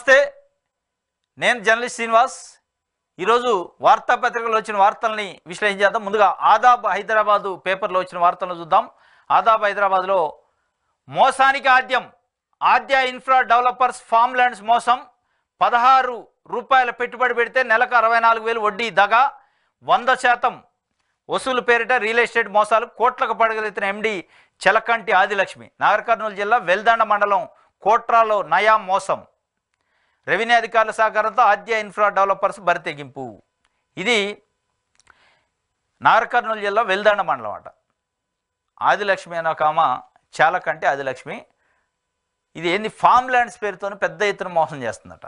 నమస్తే, నేను జర్నలిస్ట్ శ్రీనివాస్. ఈరోజు వార్తాపత్రికల్లో వచ్చిన వార్తల్ని విశ్లేషించేద్దాం. ముందుగా ఆదాబ్ హైదరాబాదు పేపర్లో వచ్చిన వార్తలను చూద్దాం. ఆదాబ్ హైదరాబాద్లో మోసానికి ఆద్య ఇన్ఫ్రా డెవలపర్స్ ఫామ్ ల్యాండ్స్ మోసం. 16 రూపాయల పెట్టుబడి పెడితే నెలకు 64,000 వడ్డీ దగా. 100% వసూలు పేరిట రియల్ ఎస్టేట్ మోసాలు. కోట్లకు పడగలెత్తిన ఎండి చెలకంటి ఆదిలక్ష్మి. నాగర్ కర్నూలు జిల్లా వెల్దండ మండలం కోట్రాలో నయా మోసం. రెవెన్యూ అధికారుల సహకారంతో ఆద్య ఇన్ఫ్రా డెవలపర్స్ బరితెగింపు. ఇది నాగర్ కర్నూలు జిల్లా వెల్దండ మండలం అట. ఆదిలక్ష్మి అనే ఒక ఆమె చాలకంటి ఆదిలక్ష్మి. ఇది ఏంది, ఫామ్ ల్యాండ్స్ పేరుతో పెద్ద ఎత్తున మోసం చేస్తుందట.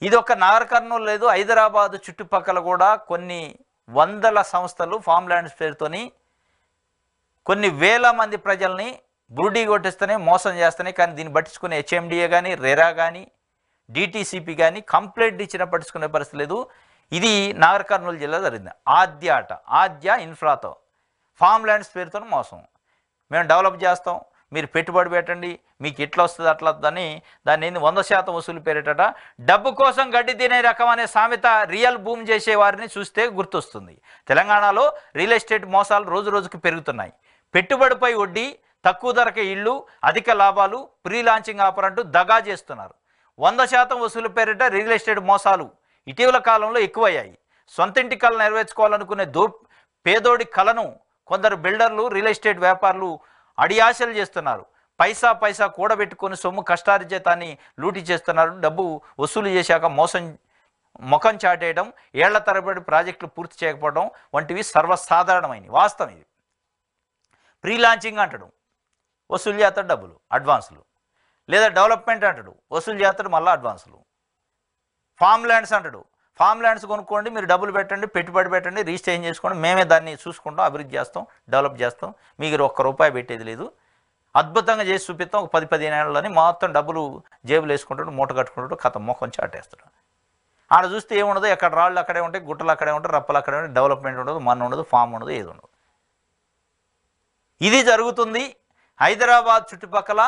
ఇది ఒక నాగర్ కర్నూలు లేదు, హైదరాబాద్ చుట్టుపక్కల కూడా కొన్ని వందల సంస్థలు ఫామ్ ల్యాండ్స్ పేరుతోని కొన్ని వేల మంది ప్రజల్ని బురుడీ కొట్టిస్తూనే మోసం చేస్తూనే. కానీ దీన్ని పట్టించుకునే హెచ్ఎండిఏ కానీ, రెరా కానీ, డిటిసిపి కానీ కంప్లైంట్ ఇచ్చినా పట్టించుకునే పరిస్థితి లేదు. ఇది నాగర్ కర్నూలు జిల్లా జరిగింది. ఆద్య ఇన్ఫ్రాతో ఫామ్ ల్యాండ్స్ పేరుతో మోసం. మేము డెవలప్ చేస్తాం, మీరు పెట్టుబడి పెట్టండి, మీకు ఎట్లా వస్తుంది అట్లా వద్దని దాన్ని 100% వసూలు పేరిటట. డబ్బు కోసం గడ్డి తినే రకం అనే సామెత రియల్ భూమి చేసే వారిని చూస్తే గుర్తొస్తుంది. తెలంగాణలో రియల్ ఎస్టేట్ మోసాలు రోజు రోజుకు పెరుగుతున్నాయి. పెట్టుబడిపై వడ్డీ, తక్కువ ధరకే ఇళ్ళు, అధిక లాభాలు, ప్రీ లాంచింగ్ ఆఫర్ అంటూ దగా చేస్తున్నారు. 100% వసూలు పేరిట రియల్ ఎస్టేట్ మోసాలు ఇటీవల కాలంలో ఎక్కువయ్యాయి. సొంతింటి కళ నెరవేర్చుకోవాలనుకునే పేదోడి కళను కొందరు బిల్డర్లు, రియల్ ఎస్టేట్ వ్యాపారులు అడియాశలు చేస్తున్నారు. పైసా కూడబెట్టుకొని సొమ్ము కష్టార్జితాన్ని లూటి చేస్తున్నారు. డబ్బు వసూలు చేశాక ముఖం చాటేయడం, ఏళ్ల తరబడి ప్రాజెక్టులు పూర్తి చేయకపోవడం వంటివి సర్వసాధారణమైనవి. వాస్తవం ఇది. ప్రీ లాంచింగ్ అంటాడు, వసూలు చేస్తాడు డబ్బులు, అడ్వాన్సులు. లేదా డెవలప్మెంట్ అంటాడు, వసూలు చేస్తాడు మళ్ళీ అడ్వాన్సులు. ఫామ్ ల్యాండ్స్ అంటాడు, ఫామ్ ల్యాండ్స్ కొనుక్కోండి, మీరు డబ్బులు పెట్టండి, పెట్టుబడి పెట్టండి, రిజిస్ట్రేషన్ చేసుకోండి, మేమే దాన్ని చూసుకుంటాం, అభివృద్ధి చేస్తాం, డెవలప్ చేస్తాం, మీకు ₹1 పెట్టేది లేదు, అద్భుతంగా చేసి చూపిస్తాం, ఒక 10-15 ఏళ్ళని మొత్తం డబ్బులు జేబులు వేసుకుంటాడు, మూట కట్టుకుంటాడు, కథ మొఖం చాటేస్తాడు. ఆడ చూస్తే ఏముండదు, ఎక్కడ రాళ్ళు అక్కడే ఉంటాయి, గుట్టలు అక్కడే ఉంటాయి, రప్పలు అక్కడే ఉంటాయి, డెవలప్మెంట్ ఉండదు, ఉండదు, ఫామ్ ఉండదు, ఏది ఉండదు. ఇది జరుగుతుంది హైదరాబాద్ చుట్టుపక్కల.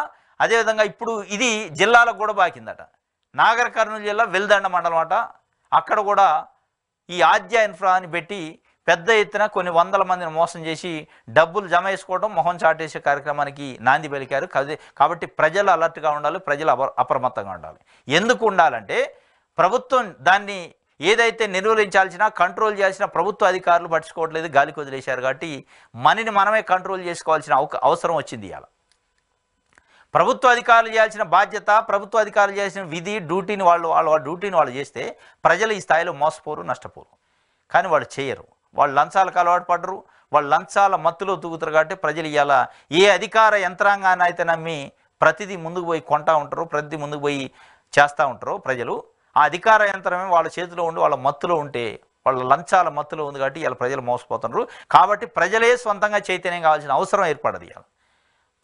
అదేవిధంగా ఇప్పుడు ఇది జిల్లాలకు కూడా బాకిందట. నాగర్ కర్నూలు జిల్లా వెల్దండ మండలం అట. అక్కడ కూడా ఈ ఆద్య ఇన్ఫ్రా అని పెట్టి పెద్ద ఎత్తున కొన్ని వందల మందిని మోసం చేసి డబ్బులు జమ వేసుకోవడం, మొహం చాటేసే కార్యక్రమానికి నాంది పలికారు. కాబట్టి ప్రజలు అలర్ట్గా ఉండాలి, ప్రజలు అప్రమత్తంగా ఉండాలి. ఎందుకు ఉండాలంటే ప్రభుత్వం దాన్ని ఏదైతే నిర్వహించాల్సిన, కంట్రోల్ చేయాల్సిన ప్రభుత్వ అధికారులు పట్టించుకోవట్లేదు, గాలికి వదిలేశారు. కాబట్టి మనని మనమే కంట్రోల్ చేసుకోవాల్సిన అవసరం వచ్చింది. ఇవాళ ప్రభుత్వ అధికారులు చేయాల్సిన బాధ్యత, ప్రభుత్వ అధికారులు చేయాల్సిన విధి, డ్యూటీని వాళ్ళ డ్యూటీని వాళ్ళు చేస్తే ప్రజలు ఈ స్థాయిలో మోసపోరు, నష్టపోరు. కానీ వాళ్ళు చేయరు. వాళ్ళు లంచాలకు అలవాటు పడరు, వాళ్ళు లంచాల మత్తులో తూగుతారు. కాబట్టి ప్రజలు ఇవాళ ఏ అధికార యంత్రాంగాన్ని అయితే నమ్మి ప్రతిదీ ముందుకు పోయి కొంటా ఉంటారో, ప్రతిదీ ముందుకు పోయి చేస్తూ ఉంటారో ప్రజలు, ఆ అధికార యంత్రమే వాళ్ళ చేతిలో ఉండి వాళ్ళ మత్తులో ఉంటే, వాళ్ళ లంచాల మత్తులో ఉంది. కాబట్టి ఇలా ప్రజలు మోసపోతున్నారు. కాబట్టి ప్రజలే సొంతంగా చైతన్యం కావాల్సిన అవసరం ఏర్పడదు. ఇవాళ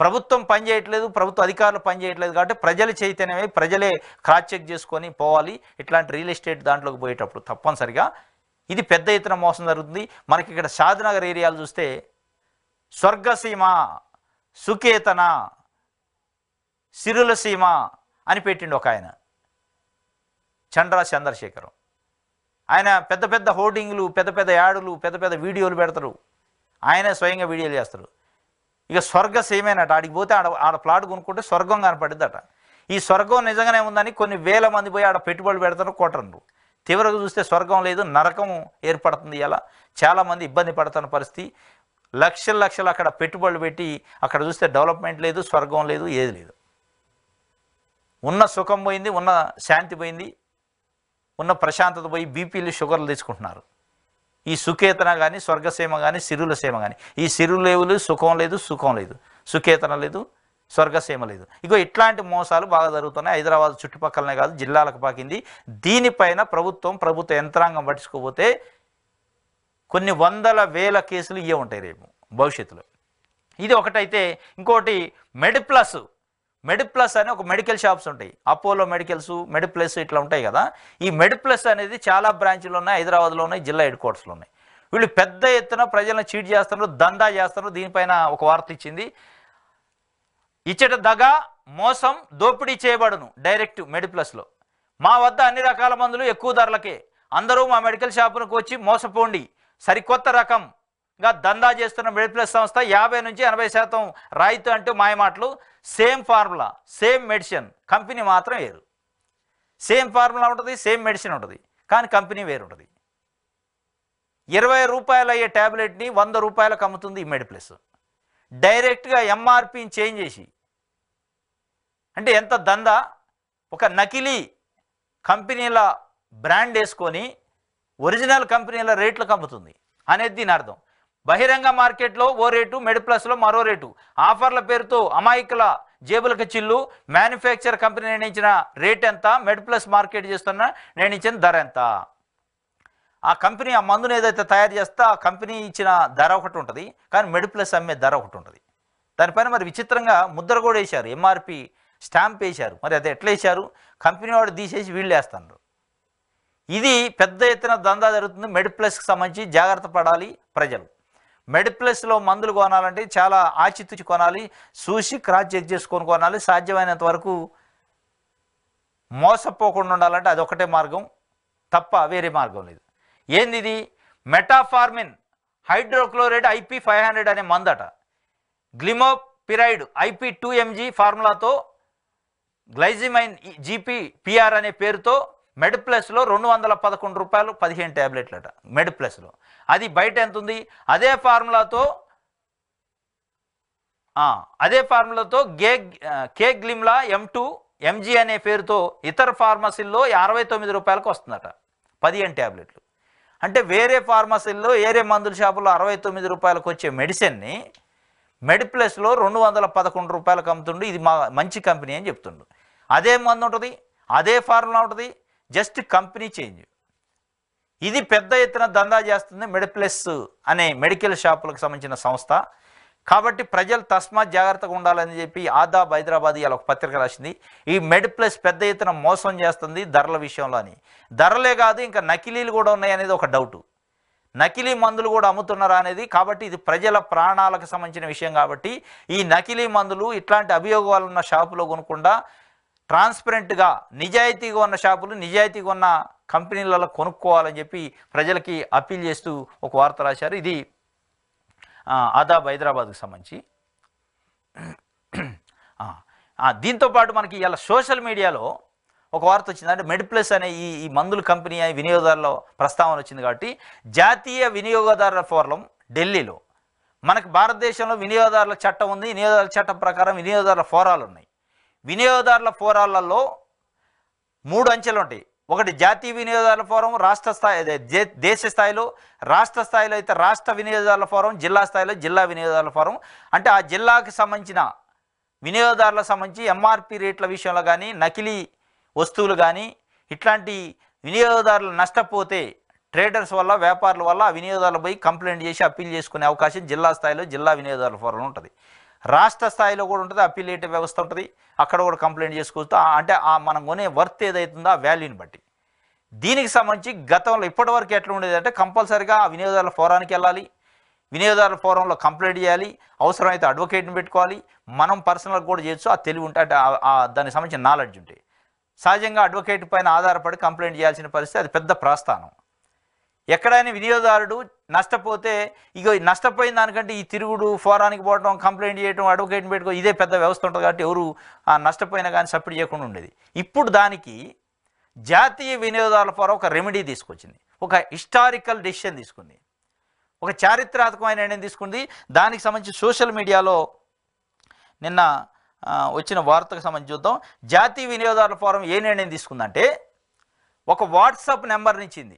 ప్రభుత్వం పనిచేయట్లేదు, ప్రభుత్వ అధికారులు పనిచేయట్లేదు. కాబట్టి ప్రజల చైతన్యమే, ప్రజలే క్రాస్ చెక్ చేసుకొని పోవాలి. ఇట్లాంటి రియల్ ఎస్టేట్ దాంట్లోకి పోయేటప్పుడు తప్పనిసరిగా ఇది పెద్ద ఎత్తున మోసం జరుగుతుంది. మనకి ఇక్కడ షాద్నగర్ ఏరియాలు చూస్తే స్వర్గసీమ, సుకేతన, సిరుల సీమ అని పెట్టిండు ఒక ఆయన, చంద్రశేఖరం. ఆయన పెద్ద పెద్ద హోర్డింగ్లు, పెద్ద పెద్ద యాడులు, పెద్ద పెద్ద వీడియోలు పెడతారు. ఆయనే స్వయంగా వీడియోలు చేస్తారు. ఇక స్వర్గసీమేనట. ఆడికి పోతే ఆడ ప్లాట్ కొనుక్కుంటే స్వర్గం కనపడిద్దట. ఈ స్వర్గం నిజంగానే ఉందని కొన్ని వేల మంది పోయి ఆడ పెట్టుబడులు పెడతారు, కొట్టరు. తీవ్రంగా చూస్తే స్వర్గం లేదు, నరకం ఏర్పడుతుంది. ఇలా చాలామంది ఇబ్బంది పడుతున్న పరిస్థితి. లక్షలు అక్కడ పెట్టుబడులు పెట్టి అక్కడ చూస్తే డెవలప్మెంట్ లేదు, స్వర్గం లేదు, ఏది లేదు. ఉన్న సుఖం పోయింది, ఉన్న శాంతి పోయింది, ఉన్న ప్రశాంతత పోయి బీపీలు, షుగర్లు తెచ్చుకుంటున్నారు. ఈ సుకేతన కానీ, స్వర్గసీమ కానీ, సిరుల సీమ కానీ, ఈ సిరులు లేవులు, సుఖం లేదు, సుకేతన లేదు, స్వర్గసీమ లేదు. ఇగో ఇట్లాంటి మోసాలు బాగా జరుగుతున్నాయి. హైదరాబాద్ చుట్టుపక్కలనే కాదు, జిల్లాలకు పాకింది. దీనిపైన ప్రభుత్వ యంత్రాంగం పట్టించుకోకపోతే కొన్ని వందల వేల కేసులు ఇవే ఉంటాయి రేపు భవిష్యత్తులో. ఇది ఒకటైతే, ఇంకోటి మెడిప్లస్ అని ఒక మెడికల్ షాప్స్ ఉంటాయి. అపోలో మెడికల్స్, మెడిప్లస్ ఇట్లా ఉంటాయి కదా. ఈ మెడిప్లస్ అనేది చాలా బ్రాంచ్లు ఉన్నాయి, హైదరాబాద్లో ఉన్నాయి, జిల్లా హెడ్ క్వార్టర్స్లో ఉన్నాయి. వీళ్ళు పెద్ద ఎత్తున ప్రజలను చీట్ చేస్తున్నారు, దందా చేస్తున్నారు. దీనిపైన ఒక వార్త ఇచ్చింది. ఇచ్చట దగా, మోసం, దోపిడీ చేయబడును డైరెక్ట్ మెడిప్లస్లో. మా వద్ద అన్ని రకాల మందులు ఎక్కువ ధరలకే, అందరూ మా మెడికల్ షాపులకు వచ్చి మోసపోండి. సరికొత్త రకంగా దందా చేస్తున్న మెడిప్లస్ సంస్థ 50 నుంచి 80% రాయితీ అంటూ మాయమాటలు. Same formula, same medicine, company మాత్రం వేరు. సేమ్ ఫార్ములా ఉంటుంది, సేమ్ మెడిసిన్ ఉంటుంది, కానీ కంపెనీ వేరు ఉంటుంది. 20 రూపాయలు అయ్యే ట్యాబ్లెట్ని 100 రూపాయలకు అమ్ముతుంది ఈ మెడిప్లస్. డైరెక్ట్గా ఎంఆర్పిని చేంజ్ చేసి, అంటే ఎంత దందా. ఒక నకిలీ కంపెనీల బ్రాండ్ వేసుకొని ఒరిజినల్ కంపెనీల రేట్లకు అమ్ముతుంది అనేది దీని అర్థం. బహిరంగ మార్కెట్లో ఓ రేటు, మెడిప్లస్లో మరో రేటు. ఆఫర్ల పేరుతో అమాయకుల జేబులకు చిల్లు. మ్యానుఫ్యాక్చర్ కంపెనీ నిర్ణయించిన రేట్ ఎంత, మెడిప్లస్ మార్కెట్ చేస్తున్న నిర్ణయించిన ధర ఎంత. ఆ కంపెనీ ఆ మందును ఏదైతే తయారు చేస్తే ఆ కంపెనీ ఇచ్చిన ధర ఒకటి ఉంటుంది, కానీ మెడిప్లస్ అమ్మే ధర ఒకటి ఉంటుంది. దానిపైన మరి విచిత్రంగా ముద్ర కూడా వేశారు, ఎంఆర్పి స్టాంప్ వేశారు. మరి అది ఎట్లా వేశారు? కంపెనీ వాడు తీసేసి వీళ్ళు వేస్తున్నారు. ఇది పెద్ద ఎత్తున దందా జరుగుతుంది. మెడిప్లస్కి సంబంధించి జాగ్రత్త పడాలి ప్రజలు. మెడిప్లస్లో మందులు కొనాలంటే చాలా ఆచితూచి కొనాలి, చూసి క్రాస్ చెక్ చేసుకొని కొనాలి. సాధ్యమైనంత వరకు మోసపోకుండా ఉండాలంటే అదొకటే మార్గం తప్ప వేరే మార్గం లేదు. ఏంది ఇది? మెటాఫార్మిన్ హైడ్రోక్లోరైడ్ IP500 అనే మందట. గ్లిమోపిరైడ్ IP2 mg ఫార్ములాతో గ్లైజిమైన్ GPPR అనే పేరుతో మెడిప్లస్లో 211 రూపాయలు 15 ట్యాబ్లెట్లట మెడిప్లస్లో. అది బయట ఎంత ఉంది? అదే ఫార్ములాతో కేగ్లిమ్లా M2 mg అనే పేరుతో ఇతర ఫార్మసీల్లో 69 రూపాయలకు వస్తుందట 15 ట్యాబ్లెట్లు. అంటే వేరే ఫార్మసీల్లో వేరే మందుల షాపుల్లో 69 రూపాయలకు వచ్చే మెడిసిన్ని మెడిప్లస్లో 211 రూపాయలకు అమ్ముతుండు. ఇది మంచి కంపెనీ అని చెప్తుండు. అదే మందు ఉంటుంది, అదే ఫార్ములా ఉంటుంది, జస్ట్ కంపెనీ చేంజ్. ఇది పెద్ద ఎత్తున దందా చేస్తుంది మెడిప్లస్ అనే మెడికల్ షాపులకు సంబంధించిన సంస్థ. కాబట్టి ప్రజలు తస్మాత్ జాగ్రత్తగా ఉండాలని చెప్పి ఆదాబ్ హైదరాబాద్ ఇలా ఒక పత్రిక రాసింది. ఈ మెడిప్లస్ పెద్ద ఎత్తున మోసం చేస్తుంది ధరల విషయంలో అని. ధరలే కాదు, ఇంకా నకిలీలు కూడా ఉన్నాయి అనేది ఒక డౌటు. నకిలీ మందులు కూడా అమ్ముతున్నారా అనేది. కాబట్టి ఇది ప్రజల ప్రాణాలకు సంబంధించిన విషయం. కాబట్టి ఈ నకిలీ మందులు ఇట్లాంటి అభియోగాలు ఉన్న షాపులో కొనకుండా ట్రాన్స్పరెంట్గా నిజాయితీగా ఉన్న షాపులు, నిజాయితీగా ఉన్న కంపెనీలలో కొనుక్కోవాలని చెప్పి ప్రజలకి అప్పీల్ చేస్తూ ఒక వార్త రాశారు. ఇది ఆదాబ్ హైదరాబాద్కి సంబంధించి. దీంతోపాటు మనకి ఇలా సోషల్ మీడియాలో ఒక వార్త వచ్చింది. అంటే మెడిప్లస్ అనే ఈ మందుల కంపెనీ వినియోగదారుల ప్రస్తావన వచ్చింది. కాబట్టి జాతీయ వినియోగదారుల ఫోరం ఢిల్లీలో, మనకు భారతదేశంలో వినియోగదారుల చట్టం ఉంది. వినియోగదారుల చట్టం ప్రకారం వినియోగదారుల ఫోరాలు ఉన్నాయి. వినియోగదారుల ఫోరాలలో 3 అంచెలు ఉంటాయి. ఒకటి జాతీయ వినియోగదారుల ఫోరం, రాష్ట్ర స్థాయి దేశ స్థాయిలో, రాష్ట్ర స్థాయిలో అయితే రాష్ట్ర వినియోగదారుల ఫోరం, జిల్లా స్థాయిలో జిల్లా వినియోగదారుల ఫోరం. అంటే ఆ జిల్లాకు సంబంధించిన వినియోగదారులకు సంబంధించి ఎంఆర్పి రేట్ల విషయంలో కానీ, నకిలీ వస్తువులు కానీ, ఇట్లాంటి వినియోగదారులు నష్టపోతే ట్రేడర్స్ వల్ల, వ్యాపారుల వల్ల ఆ వినియోగదారులు పోయి కంప్లైంట్ చేసి అప్పీల్ చేసుకునే అవకాశం జిల్లా స్థాయిలో జిల్లా వినియోగదారుల ఫోరం ఉంటుంది. రాష్ట్ర స్థాయిలో కూడా ఉంటుంది, అప్పీలేటివ్ వ్యవస్థ ఉంటుంది. అక్కడ కూడా కంప్లైంట్ చేసుకోవచ్చు. అంటే మనం కొనే వర్త్ ఏదైతుందో ఆ వాల్యూని బట్టి. దీనికి సంబంధించి గతంలో ఇప్పటివరకు ఎట్లా ఉండేది అంటే కంపల్సరీగా ఆ వినియోగదారుల ఫోరానికి వెళ్ళాలి, వినియోగదారుల ఫోరంలో కంప్లైంట్ చేయాలి, అవసరమైతే అడ్వకేట్ని పెట్టుకోవాలి. మనం పర్సనల్గా కూడా చేయొచ్చు, ఆ తెలివి ఉంటే, అంటే దానికి సంబంధించిన నాలెడ్జ్ ఉంటే. సహజంగా అడ్వకేట్ పైన ఆధారపడి కంప్లైంట్ చేయాల్సిన పరిస్థితి, అది పెద్ద ప్రస్థానం. ఎక్కడైనా వినియోగదారుడు నష్టపోతే ఇగో నష్టపోయిన దానికంటే ఈ తిరుగుడు, ఫోరానికి పోవడం, కంప్లైంట్ చేయడం, అడ్వకేట్ని పెట్టుకో, ఇదే పెద్ద వ్యవస్థ ఉంటుంది. కాబట్టి ఎవరు నష్టపోయినా కానీ సపోర్ట్ చేయకుండా ఉండేది. ఇప్పుడు దానికి జాతీయ వినియోగదారుల ఫోరం ఒక రెమెడీ తీసుకొచ్చింది, ఒక హిస్టారికల్ డెసిషన్ తీసుకుంది, ఒక చారిత్రాత్మకమైన నిర్ణయం తీసుకుంది. దానికి సంబంధించి సోషల్ మీడియాలో నిన్న వచ్చిన వార్తకు సంబంధించి చూద్దాం. జాతీయ వినియోగదారుల ఫోరం ఏ నిర్ణయం తీసుకుందంటే ఒక వాట్సాప్ నెంబర్ని ఇచ్చింది.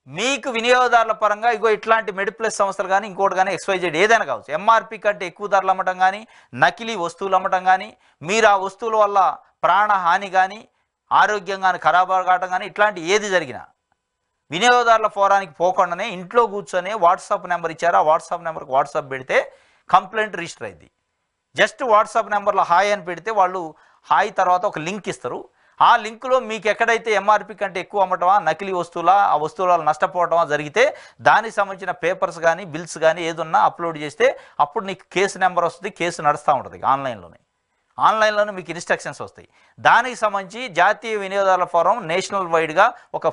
మీకు వినియోగదారుల పరంగా ఇగో ఇట్లాంటి మెడిప్లస్ సంస్థలు కానీ ఇంకోటి కానీ XYZ ఏదైనా కావచ్చు, ఎంఆర్పి కంటే ఎక్కువ ధరలు అమ్మటం కానీ, నకిలీ వస్తువులు అమ్మటం కానీ, మీరు ఆ వస్తువుల వల్ల ప్రాణహాని కానీ, ఆరోగ్యం కానీ ఖరాబ్ కావడం కానీ, ఇట్లాంటి ఏది జరిగినా వినియోగదారుల ఫోరానికి పోకుండానే ఇంట్లో కూర్చొని వాట్సాప్ నెంబర్ ఇచ్చారు. ఆ వాట్సాప్ నెంబర్కి వాట్సాప్ పెడితే కంప్లైంట్ రిజిస్టర్ అయింది. జస్ట్ వాట్సాప్ నెంబర్లో హాయ్ అని పెడితే వాళ్ళు హాయ్ తర్వాత ఒక లింక్ ఇస్తారు. ఆ లింకులో మీకు ఎక్కడైతే ఎంఆర్పి కంటే ఎక్కువ అమ్మటమా, నకిలీ వస్తువుల, ఆ వస్తువుల వల్ల నష్టపోవటమా జరిగితే దానికి సంబంధించిన పేపర్స్ కానీ, బిల్స్ కానీ ఏదున్నా అప్లోడ్ చేస్తే అప్పుడు నీకు కేసు నెంబర్ వస్తుంది, కేసు నడుస్తూ ఉంటుంది ఆన్లైన్లోనే. ఆన్లైన్లోనే మీకు ఇన్స్ట్రక్షన్స్ వస్తాయి. దానికి సంబంధించి జాతీయ వినియోగదారుల ఫోరం నేషనల్ వైడ్గా ఒక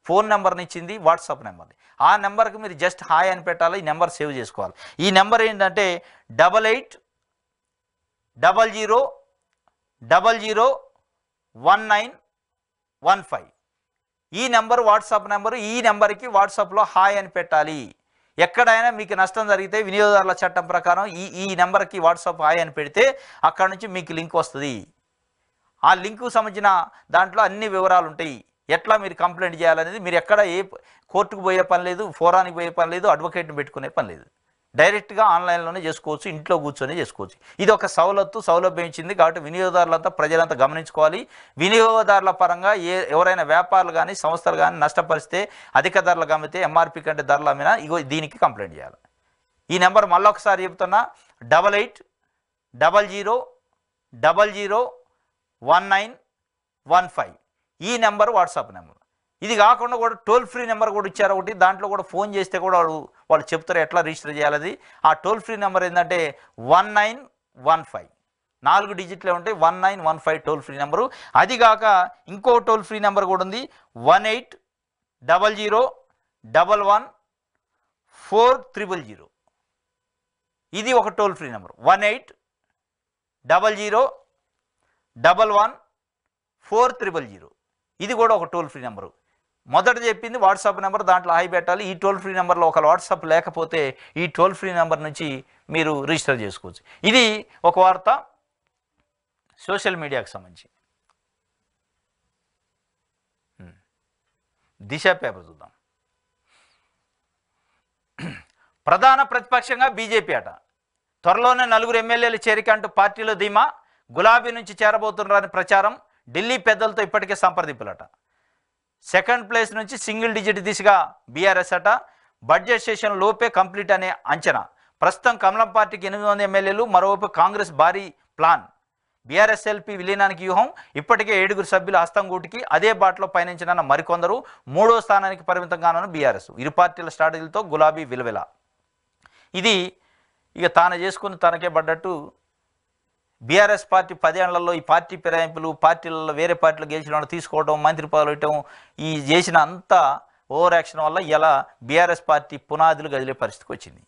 ఫోన్ నెంబర్ని ఇచ్చింది, వాట్సాప్ నెంబర్ని. ఆ నెంబర్కి మీరు జస్ట్ హాయ్ అని పెట్టాలి, ఈ నెంబర్ సేవ్ చేసుకోవాలి. ఈ నెంబర్ ఏంటంటే 8800001915. ఈ నెంబర్ వాట్సాప్ నెంబరు. ఈ నెంబర్కి వాట్సాప్లో హాయ్ అని పెట్టాలి. ఎక్కడైనా మీకు నష్టం జరిగితే వినియోగదారుల చట్టం ప్రకారం ఈ నెంబర్కి వాట్సాప్ హాయ్ అని పెడితే అక్కడ నుంచి మీకు లింక్ వస్తుంది. ఆ లింకు సంబంధించిన దాంట్లో అన్ని వివరాలు ఉంటాయి. ఎట్లా మీరు కంప్లైంట్ చేయాలనేది, మీరు ఎక్కడ ఏ కోర్టుకు పోయే పని లేదు, ఫోరానికి పోయే పని లేదు, అడ్వకేట్ని పెట్టుకునే పని లేదు. డైరెక్ట్గా ఆన్లైన్లోనే చేసుకోవచ్చు, ఇంట్లో కూర్చొని చేసుకోవచ్చు. ఇది ఒక సౌలభ్యం ఇచ్చింది. కాబట్టి వినియోగదారులంతా, ప్రజలంతా గమనించుకోవాలి. వినియోగదారుల పరంగా ఎవరైనా వ్యాపారులు కానీ సంస్థలు కానీ నష్టపరిస్తే, అధిక ధరలు అమ్మితే, ఎంఆర్పి కంటే ధరలు అమ్మినా ఇగో దీనికి కంప్లైంట్ చేయాలి. ఈ నెంబర్ మళ్ళొకసారి చెప్తున్నా, 8800001915. ఈ నెంబర్ వాట్సాప్ నెంబర్. ఇది కాకుండా కూడా టోల్ ఫ్రీ నెంబర్ కూడా ఇచ్చారు ఒకటి. దాంట్లో కూడా ఫోన్ చేస్తే కూడా వాళ్ళు చెప్తారు ఎట్లా రిజిస్టర్ చేయాలి. ఆ టోల్ ఫ్రీ నెంబర్ ఏంటంటే 1915. 4 డిజిట్లే ఉంటాయి. 1915 టోల్ ఫ్రీ నెంబరు. అది కాక ఇంకో టోల్ ఫ్రీ నెంబర్ కూడా ఉంది, 1800114000. ఇది ఒక టోల్ ఫ్రీ నెంబర్, 1800114000. ఇది కూడా ఒక టోల్ ఫ్రీ నెంబరు. మొదట చెప్పింది వాట్సాప్ నెంబర్, దాంట్లో హాయ్ పెట్టాలి. ఈ టోల్ ఫ్రీ నెంబర్లో ఒక వాట్సాప్ లేకపోతే ఈ టోల్ ఫ్రీ నెంబర్ నుంచి మీరు రిజిస్టర్ చేసుకోవచ్చు. ఇది ఒక వార్త సోషల్ మీడియాకు సంబంధించి. దిశ పేపర్ చూద్దాం. ప్రధాన ప్రతిపక్షంగా బీజేపీ అట. త్వరలోనే 4 ఎమ్మెల్యేలు చేరిక అంటూ పార్టీలో ధీమా. గులాబీ నుంచి చేరబోతున్నారని ప్రచారం. ఢిల్లీ పెద్దలతో ఇప్పటికే సంప్రదింపులట. సెకండ్ ప్లేస్ నుంచి సింగిల్ డిజిట్ దిశగా బీఆర్ఎస్ అట. బడ్జెట్ సెషన్ లోపే కంప్లీట్ అనే అంచనా. ప్రస్తుతం కమలం పార్టీకి 800 ఎమ్మెల్యేలు. మరోవైపు కాంగ్రెస్ భారీ ప్లాన్. బీఆర్ఎస్ ఎల్పీ విలీనానికి వ్యూహం. ఇప్పటికే 7 సభ్యుల హస్తంగూటికి. అదే బాటలో పయనించిన మరికొందరు. 3వ స్థానానికి పరిమితం కానున్న బీఆర్ఎస్. ఇరు పార్టీల స్ట్రాటజీలతో గులాబీ విలువెల. ఇది ఇక తాను చేసుకుని తనకే పడ్డట్టు బీఆర్ఎస్ పార్టీ 10 ఏళ్లలో ఈ పార్టీ ఫిరాయింపులు, పార్టీలలో వేరే పార్టీలు గెలిచిన వాళ్ళు తీసుకోవడం, మంత్రి పదవులు ఇవ్వటం, ఈ చేసిన అంత ఓవర్ యాక్షన్ వల్ల ఇలా బీఆర్ఎస్ పార్టీ పునాదులు గదిలే పరిస్థితికి వచ్చింది.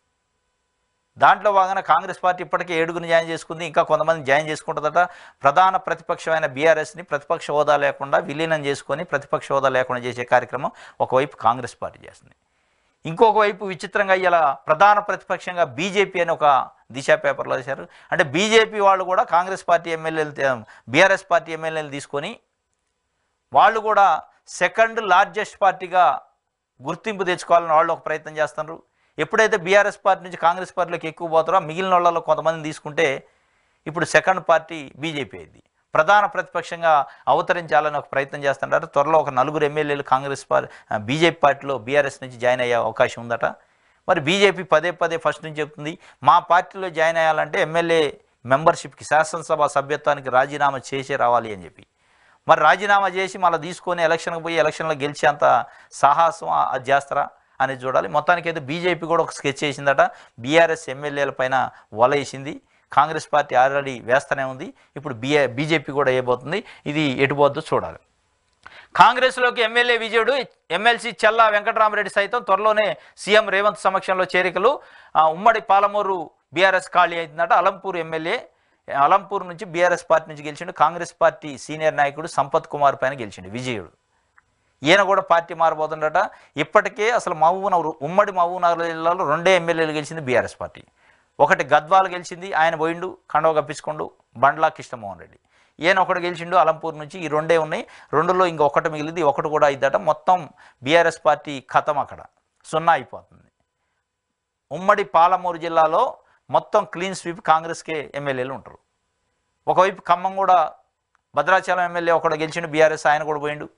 దాంట్లో భాగంగా కాంగ్రెస్ పార్టీ ఇప్పటికే 7గురిని జాయిన్ చేసుకుంది. ఇంకా కొంతమంది జాయిన్ చేసుకుంటుందట. ప్రధాన ప్రతిపక్షమైన బీఆర్ఎస్ని ప్రతిపక్ష హోదా లేకుండా విలీనం చేసుకొని ప్రతిపక్ష హోదా లేకుండా చేసే కార్యక్రమం ఒకవైపు కాంగ్రెస్ పార్టీ చేస్తుంది. ఇంకొక వైపు విచిత్రంగా ఇలా ప్రధాన ప్రతిపక్షంగా బీజేపీ అని ఒక దిశ పేపర్లో వేశారు. అంటే బీజేపీ వాళ్ళు కూడా కాంగ్రెస్ పార్టీ ఎమ్మెల్యేలు, బీఆర్ఎస్ పార్టీ ఎమ్మెల్యేలు తీసుకొని వాళ్ళు కూడా సెకండ్ లార్జెస్ట్ పార్టీగా గుర్తింపు తెచ్చుకోవాలని వాళ్ళు ఒక ప్రయత్నం చేస్తున్నారు. ఎప్పుడైతే బీఆర్ఎస్ పార్టీ నుంచి కాంగ్రెస్ పార్టీలోకి ఎక్కువ పోతారో మిగిలిన వాళ్ళలో కొంతమందిని తీసుకుంటే ఇప్పుడు సెకండ్ పార్టీ బీజేపీ అయింది. ప్రధాన ప్రతిపక్షంగా అవతరించాలని ఒక ప్రయత్నం చేస్తుంటారు. త్వరలో ఒక 4 ఎమ్మెల్యేలు కాంగ్రెస్ బీజేపీ పార్టీలో బీఆర్ఎస్ నుంచి జాయిన్ అయ్యే అవకాశం ఉందట. మరి బీజేపీ పదే ఫస్ట్ నుంచి చెప్తుంది, మా పార్టీలో జాయిన్ అయ్యాలంటే ఎమ్మెల్యే మెంబర్షిప్కి, శాసనసభ సభ్యత్వానికి రాజీనామా చేసే రావాలి అని చెప్పి. మరి రాజీనామా చేసి మళ్ళీ తీసుకొని ఎలక్షన్కి పోయి ఎలక్షన్లో గెలిచేంత సాహసం అది చేస్తారా అనేది చూడాలి. మొత్తానికైతే బీజేపీ కూడా ఒక స్కెచ్ చేసిందట. బీఆర్ఎస్ ఎమ్మెల్యేల పైన వల వేసింది. కాంగ్రెస్ పార్టీ ఆల్రెడీ వేస్తూనే ఉంది. ఇప్పుడు బీజేపీ కూడా వేయబోతుంది. ఇది ఎటుపోద్దో చూడాలి. కాంగ్రెస్లోకి ఎమ్మెల్యే విజయుడు. ఎమ్మెల్సీ చల్లా వెంకటరామరెడ్డి సైతం త్వరలోనే సీఎం రేవంత్ సమక్షంలో చేరికలు. ఉమ్మడి పాలమూరు బీఆర్ఎస్ ఖాళీ అవుతుందట. అలంపూర్ ఎమ్మెల్యే, అలంపూర్ నుంచి బీఆర్ఎస్ పార్టీ నుంచి గెలిచిండు. కాంగ్రెస్ పార్టీ సీనియర్ నాయకుడు సంపత్ కుమార్ పైన గెలిచిండు విజయుడు. ఈయన కూడా పార్టీ మారబోతుండట. ఇప్పటికే అసలు ఉమ్మడి మహబూబ్నగర్ జిల్లాలో 2 ఎమ్మెల్యేలు గెలిచింది బీఆర్ఎస్ పార్టీ. ఒకటి గద్వాల్ గెలిచింది, ఆయన పోయిండు, కండవ కప్పించుకోండు, బండ్లా కృష్ణమోహన్ రెడ్డి. ఈయన ఒకటి గెలిచిండు అలంపూర్ నుంచి. ఈ 2 ఉన్నాయి. 2లో ఇంకొకటి మిగిలింది, ఒకటి కూడా అయిద్దట. మొత్తం బీఆర్ఎస్ పార్టీ ఖతం, అక్కడ 0 అయిపోతుంది. ఉమ్మడి పాలమూరు జిల్లాలో మొత్తం క్లీన్ స్వీప్ కాంగ్రెస్కే ఎమ్మెల్యేలు ఉంటారు. ఒకవైపు ఖమ్మం కూడా భద్రాచలం ఎమ్మెల్యే ఒకడు గెలిచిండు బీఆర్ఎస్, ఆయన కూడా పోయిండు.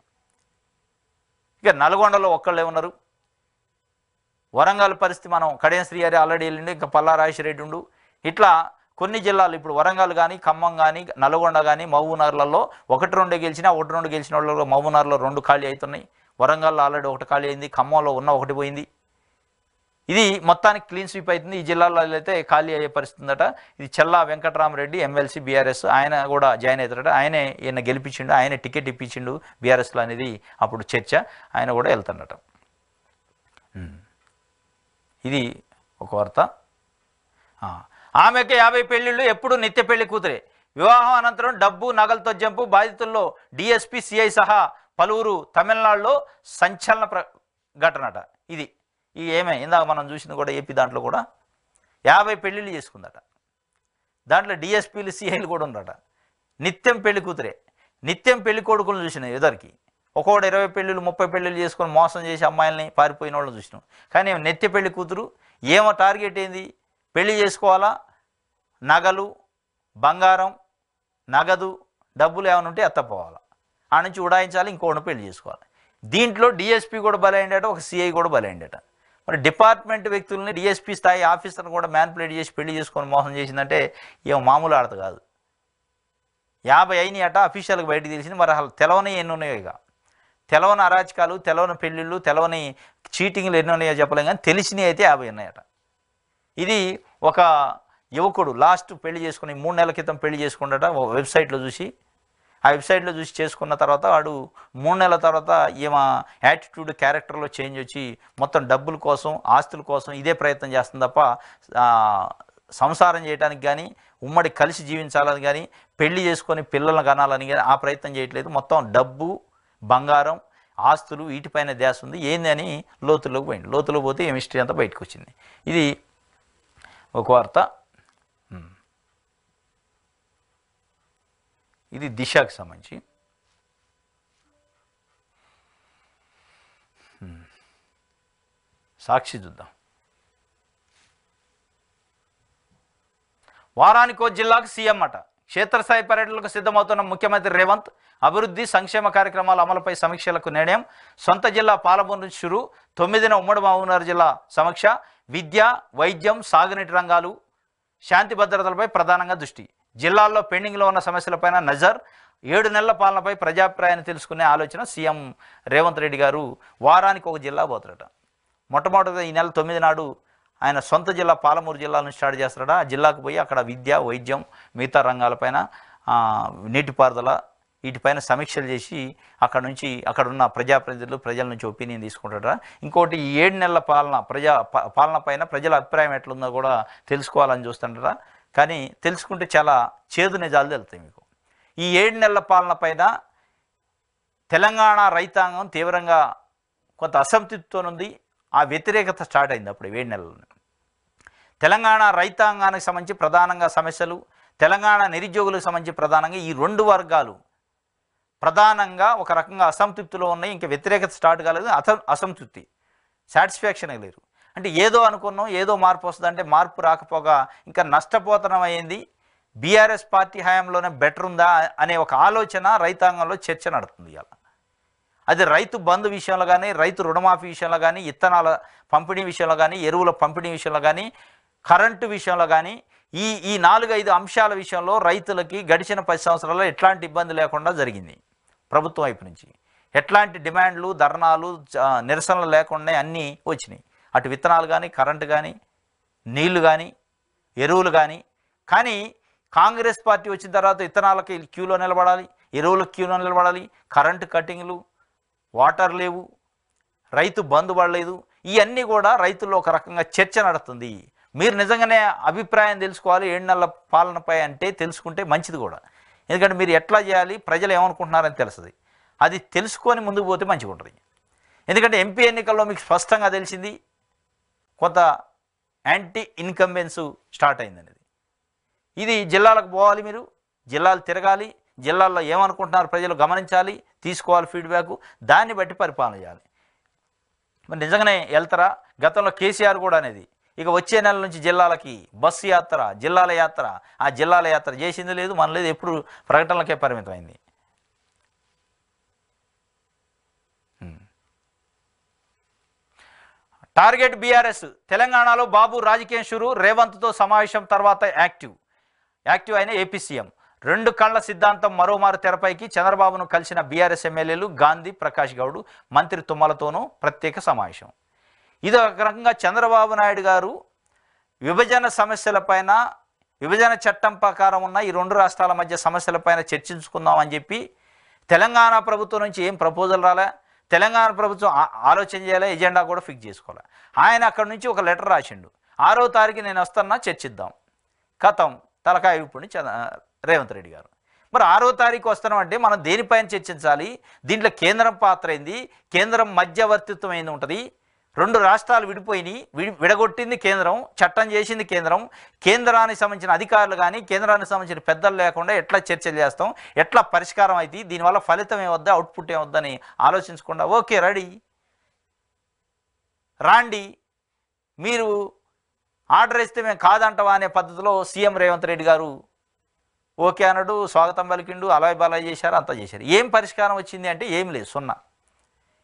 ఇక నల్గొండలో ఒక్కళ్ళే ఉన్నారు. వరంగల్ పరిస్థితి మనం కడియం శ్రీహరి ఆల్రెడీ వెళ్ళిండు, ఇంకా పల్లా రాజేశ్వరరెడ్డి ఉండు. ఇట్లా కొన్ని జిల్లాలు ఇప్పుడు వరంగల్ కానీ, ఖమ్మం కానీ, నల్గొండ కానీ, మహబూబ్నగర్లలో 1-2 గెలిచినా 1-2 గెలిచిన వాళ్ళు మహబూబ్నగర్లో 2 ఖాళీ అవుతున్నాయి. వరంగల్లో ఆల్రెడీ 1 ఖాళీ అయింది. ఖమ్మంలో ఉన్న 1 పోయింది. ఇది మొత్తానికి క్లీన్ స్వీప్ అవుతుంది. ఈ జిల్లాలో అయితే ఖాళీ అయ్యే పరిస్థితి ఉందట. ఇది చల్లా వెంకటరామరెడ్డి ఎమ్మెల్సీ బీఆర్ఎస్, ఆయన కూడా జాయిన్ అవుతాడట. ఆయనే ఈయన గెలిపించిండు, ఆయనే టికెట్ ఇప్పించిండు బీఆర్ఎస్లో అనేది అప్పుడు చర్చ. ఆయన కూడా వెళ్తాడట. ఇది ఒక వార్త. ఆమెకు 50 పెళ్లిళ్ళు, ఎప్పుడు నిత్య పెళ్లి కూతురే. వివాహం అనంతరం డబ్బు నగలతో జంపు, బాధితుల్లో డిఎస్పీ సిఐ సహా పలువురు. తమిళనాడులో సంచలన ఘటనట ఇది. ఏమే ఇందాక మనం చూసింది కూడా ఏపీ దాంట్లో కూడా 50 పెళ్ళిళ్ళు చేసుకుందట. దాంట్లో డిఎస్పీలు సిఐలు కూడా ఉండట. నిత్యం పెళ్లి కూతురే, నిత్యం పెళ్లి కొడుకులను చూసినాం ఎదరికి. ఒక్కొక్కటి 20 పెళ్ళిళ్ళు 30 పెళ్ళిళ్ళు చేసుకొని మోసం చేసి అమ్మాయిల్ని పారిపోయిన వాళ్ళని చూసినాం. కానీ నిత్య పెళ్లి కూతురు ఏమో టార్గెట్ ఏంది, పెళ్లి చేసుకోవాలా, నగలు బంగారం నగదు డబ్బులు ఏమైనా ఉంటే ఎత్తపోవాలా, ఆ నుంచి ఉడాయించాలి, ఇంకోటి పెళ్లి చేసుకోవాలి. దీంట్లో డిఎస్పీ కూడా బలైండట, ఒక సిఐ కూడా బలైండట. మరి డిపార్ట్మెంట్ వ్యక్తుల్ని డిఎస్పీ స్థాయి ఆఫీసర్ని కూడా మ్యానిపులేట్ చేసి పెళ్లి చేసుకొని మోసం చేసిందంటే ఏమో మామూలు ఆడత కాదు. 50 అయినాయి అట అఫీషియల్గా బయటకు తెలిసింది. మరి అసలు తెలవని ఎన్ని ఉన్నాయో, ఇక తెలవని అరాచకాలు, తెలవని పెళ్ళిళ్ళు, తెలవని చీటింగ్లు ఎన్ని ఉన్నాయో చెప్పలేం, కానీ తెలిసినవి అయితే 50 ఉన్నాయట. ఇది ఒక యువకుడు లాస్ట్ పెళ్లి చేసుకుని 3 నెలల క్రితం పెళ్లి చేసుకున్నట వెబ్సైట్లో చూసి. ఆ వెబ్సైట్లో చూసి చేసుకున్న తర్వాత వాడు 3 నెలల తర్వాత ఏమో యాటిట్యూడ్ క్యారెక్టర్లో చేంజ్ వచ్చి మొత్తం డబ్బుల కోసం ఆస్తుల కోసం ఇదే ప్రయత్నం చేస్తుంది తప్ప సంసారం చేయడానికి కానీ ఉమ్మడి కలిసి జీవించాలని కానీ పెళ్లి చేసుకొని పిల్లలను కనాలని కానీ ఆ ప్రయత్నం చేయట్లేదు. మొత్తం డబ్బు బంగారం ఆస్తులు వీటిపైన ధ్యాస ఉంది. ఏంది అని లోతులోకి పోయింది. లోతులో పోతే ఈ మిస్టరీ అంతా బయటకు వచ్చింది. ఇది ఒక వార్త. ఇది దిశకు సంబంధించి. సాక్షి చూద్దాం. వారానికో జిల్లాకు సీఎం అట. క్షేత్రస్థాయి పర్యటనలకు సిద్ధమవుతున్న ముఖ్యమంత్రి రేవంత్ అభివృద్ధి సంక్షేమ కార్యక్రమాల అమలుపై సమీక్షలకు నిర్ణయం. సొంత జిల్లా పాలమూరు నుంచి షురు. 9న ఉమ్మడి మహబూబ్నగర్ జిల్లా సమీక్ష. విద్య వైద్యం సాగునీటి రంగాలు శాంతి భద్రతలపై ప్రధానంగా దృష్టి. జిల్లాల్లో పెండింగ్లో ఉన్న సమస్యలపైన నజర్. 7 నెలల పాలనపై ప్రజాభిప్రాయాన్ని తెలుసుకునే ఆలోచన. సీఎం రేవంత్ రెడ్డి గారు వారానికి ఒక జిల్లా పోతారట. మొట్టమొదటిగా ఈ నెల 9 నాడు ఆయన సొంత జిల్లా పాలమూరు జిల్లా నుంచి స్టార్ట్ చేస్తారట. ఆ జిల్లాకు పోయి అక్కడ విద్య వైద్యం మిగతా రంగాలపైన నీటిపారుదల వీటిపైన సమీక్షలు చేసి అక్కడ నుంచి అక్కడున్న ప్రజాప్రతినిధులు ప్రజల నుంచి ఒపీనియన్ తీసుకుంటారట. ఇంకోటి ఈ 7 నెలల పాలన పైన ప్రజల అభిప్రాయం ఎట్లుందో కూడా తెలుసుకోవాలని చూస్తుంటారా. కానీ తెలుసుకుంటే చాలా చేదు నిజాలు తెలుస్తాయి మీకు. ఈ 7 నెలల పాలన పైన తెలంగాణ రైతాంగం తీవ్రంగా కొంత అసంతృప్తితోనుంది. ఆ వ్యతిరేకత స్టార్ట్ అయింది అప్పుడు 7 నెలలు. తెలంగాణ రైతాంగానికి సంబంధించి ప్రధానంగా సమస్యలు, తెలంగాణ నిరుద్యోగులకు సంబంధించి ప్రధానంగా ఈ 2 వర్గాలు ప్రధానంగా ఒక రకంగా అసంతృప్తిలో ఉన్నాయి. ఇంకా వ్యతిరేకత స్టార్ట్ కాలేదు, అసంతృప్తి, సాటిస్ఫాక్షన్ లేరు. అంటే ఏదో అనుకున్నాం, ఏదో మార్పు వస్తుంది అంటే మార్పు రాకపోగా ఇంకా నష్టపోతనం అయ్యింది. బీఆర్ఎస్ పార్టీ హయాంలోనే బెటర్ ఉందా అనే ఒక ఆలోచన రైతాంగంలో చర్చ నడుతుంది ఇవాళ. అది రైతు బంధు విషయంలో కానీ, రైతు రుణమాఫీ విషయంలో కానీ, ఇత్తనాల పంపిణీ విషయంలో కానీ, ఎరువుల పంపిణీ విషయంలో కానీ, కరెంటు విషయంలో కానీ, ఈ 4-5 అంశాల విషయంలో రైతులకి గడిచిన 10 సంవత్సరాల్లో ఎట్లాంటి ఇబ్బంది లేకుండా జరిగింది. ప్రభుత్వం వైపు నుంచి ఎట్లాంటి డిమాండ్లు, ధర్నాలు, నిరసనలు లేకుండా అన్నీ వచ్చినాయి. అటు విత్తనాలు కానీ, కరెంటు కానీ, నీళ్లు కానీ, ఎరువులు కానీ. కానీ కాంగ్రెస్ పార్టీ వచ్చిన తర్వాత విత్తనాలకి క్యూలో నిలబడాలి, ఎరువులకు క్యూలో నిలబడాలి, కరెంటు కట్టింగ్లు, వాటర్ లేవు, రైతు బంధు పడలేదు. ఇవన్నీ కూడా రైతుల్లో ఒక రకంగా చర్చ నడుస్తుంది. మీరు నిజంగానే అభిప్రాయం తెలుసుకోవాలి 7 నెలల పాలనపై అంటే తెలుసుకుంటే మంచిది కూడా. ఎందుకంటే మీరు ఎట్లా చేయాలి, ప్రజలు ఏమనుకుంటున్నారని తెలుస్తుంది. అది తెలుసుకొని ముందుకు పోతే మంచిగా ఉంటుంది. ఎందుకంటే ఎంపీ ఎన్నికల్లో మీకు స్పష్టంగా తెలిసింది కొంత యాంటీ ఇన్కంబెన్స్ స్టార్ట్ అయిందనేది. ఇది జిల్లాలకు పోవాలి, మీరు జిల్లాలు తిరగాలి, జిల్లాల్లో ఏమనుకుంటున్నారు ప్రజలు గమనించాలి, తీసుకోవాలి ఫీడ్బ్యాక్, దాన్ని బట్టి పరిపాలన చేయాలి. మరి నిజంగానే వెళ్తారా? గతంలో కేసీఆర్ కూడా అనేది ఇక వచ్చే నెల నుంచి జిల్లాలకి బస్సు యాత్ర, జిల్లాల యాత్ర, ఆ జిల్లాల యాత్ర చేసింది లేదు, మన లేదు, ఎప్పుడు ప్రకటనలకే పరిమితమైంది. టార్గెట్ బీఆర్ఎస్. తెలంగాణలో బాబు రాజకీయం షురు. రేవంత్తో సమావేశం తర్వాత యాక్టివ్ అయిన ఏపీ సీఎం. 2 కళ్ల సిద్ధాంతం మరోమారు తెరపైకి. చంద్రబాబును కలిసిన బీఆర్ఎస్ ఎమ్మెల్యేలు గాంధీ, ప్రకాష్ గౌడ్, మంత్రి తుమ్మలతోనూ ప్రత్యేక సమావేశం. ఇది ఒక రకంగా చంద్రబాబు నాయుడు గారు విభజన సమస్యలపైన, విభజన చట్టం ప్రకారం ఉన్న ఈ రెండు రాష్ట్రాల మధ్య సమస్యలపైన చర్చించుకుందామని చెప్పి తెలంగాణ ప్రభుత్వం నుంచి ఏం ప్రపోజల్ రాలే, తెలంగాణ ప్రభుత్వం ఆలోచన చేయాలి, ఎజెండా కూడా ఫిక్స్ చేసుకోవాలి. ఆయన అక్కడి నుంచి ఒక లెటర్ రాసిండు, 6వ తారీఖు నేను వస్తున్నా, చర్చిద్దాం. కథం తలకాయ ఇప్పుడు రేవంత్ రెడ్డి గారు. మరి 6వ తారీఖు వస్తున్నామంటే మనం దేనిపైన చర్చించాలి? దీంట్లో కేంద్రం పాత్ర ఏంది? కేంద్రం మధ్యవర్తిత్వం ఏంది ఉంటుంది? రెండు రాష్ట్రాలు విడిపోయినాయి, విడగొట్టింది కేంద్రం, చట్టం చేసింది కేంద్రం. కేంద్రానికి సంబంధించిన అధికారులు కానీ, కేంద్రానికి సంబంధించిన పెద్దలు లేకుండా ఎట్లా చర్చలు చేస్తాం, ఎట్లా పరిష్కారం అవుతుంది, దీనివల్ల ఫలితం ఏమొద్దా, అవుట్పుట్ ఏమొద్దని ఆలోచించకుండా ఓకే రెడీ రాండి, మీరు ఆర్డర్ ఇస్తే మేము కాదంటావా అనే పద్ధతిలో సీఎం రేవంత్ రెడ్డి గారు ఓకే అన్నాడు, స్వాగతం పలికిండు, అలాయ్ బలాయ్ చేశారు, అంతా చేశారు. ఏం పరిష్కారం వచ్చింది అంటే ఏం లేదు, సున్నా.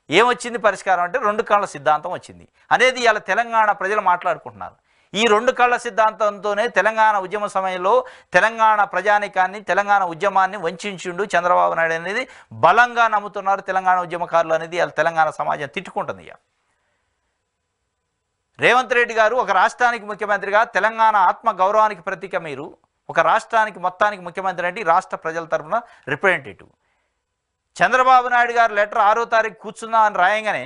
ఏమొచ్చింది పరిష్కారం అంటే రెండు కళ్ళ సిద్ధాంతం వచ్చింది అనేది ఇవాళ తెలంగాణ ప్రజలు మాట్లాడుకుంటున్నారు. ఈ రెండు కళ్ళ సిద్ధాంతంతోనే తెలంగాణ ఉద్యమ సమయంలో తెలంగాణ ప్రజానికాన్ని, తెలంగాణ ఉద్యమాన్ని వంచిండు చంద్రబాబు నాయుడు అనేది బలంగా నమ్ముతున్నారు తెలంగాణ ఉద్యమకారులు అనేది ఇవాళ తెలంగాణ సమాజం తిట్టుకుంటుంది. ఇక రేవంత్ రెడ్డి గారు ఒక రాష్ట్రానికి ముఖ్యమంత్రిగా, తెలంగాణ ఆత్మ గౌరవానికి ప్రతీక. మీరు ఒక రాష్ట్రానికి మొత్తానికి ముఖ్యమంత్రి అంటే రాష్ట్ర ప్రజల తరఫున రిప్రజెంటేటివ్. చంద్రబాబు నాయుడు గారు లెటర్ 6వ తారీఖు కూర్చుందాం అని రాయంగానే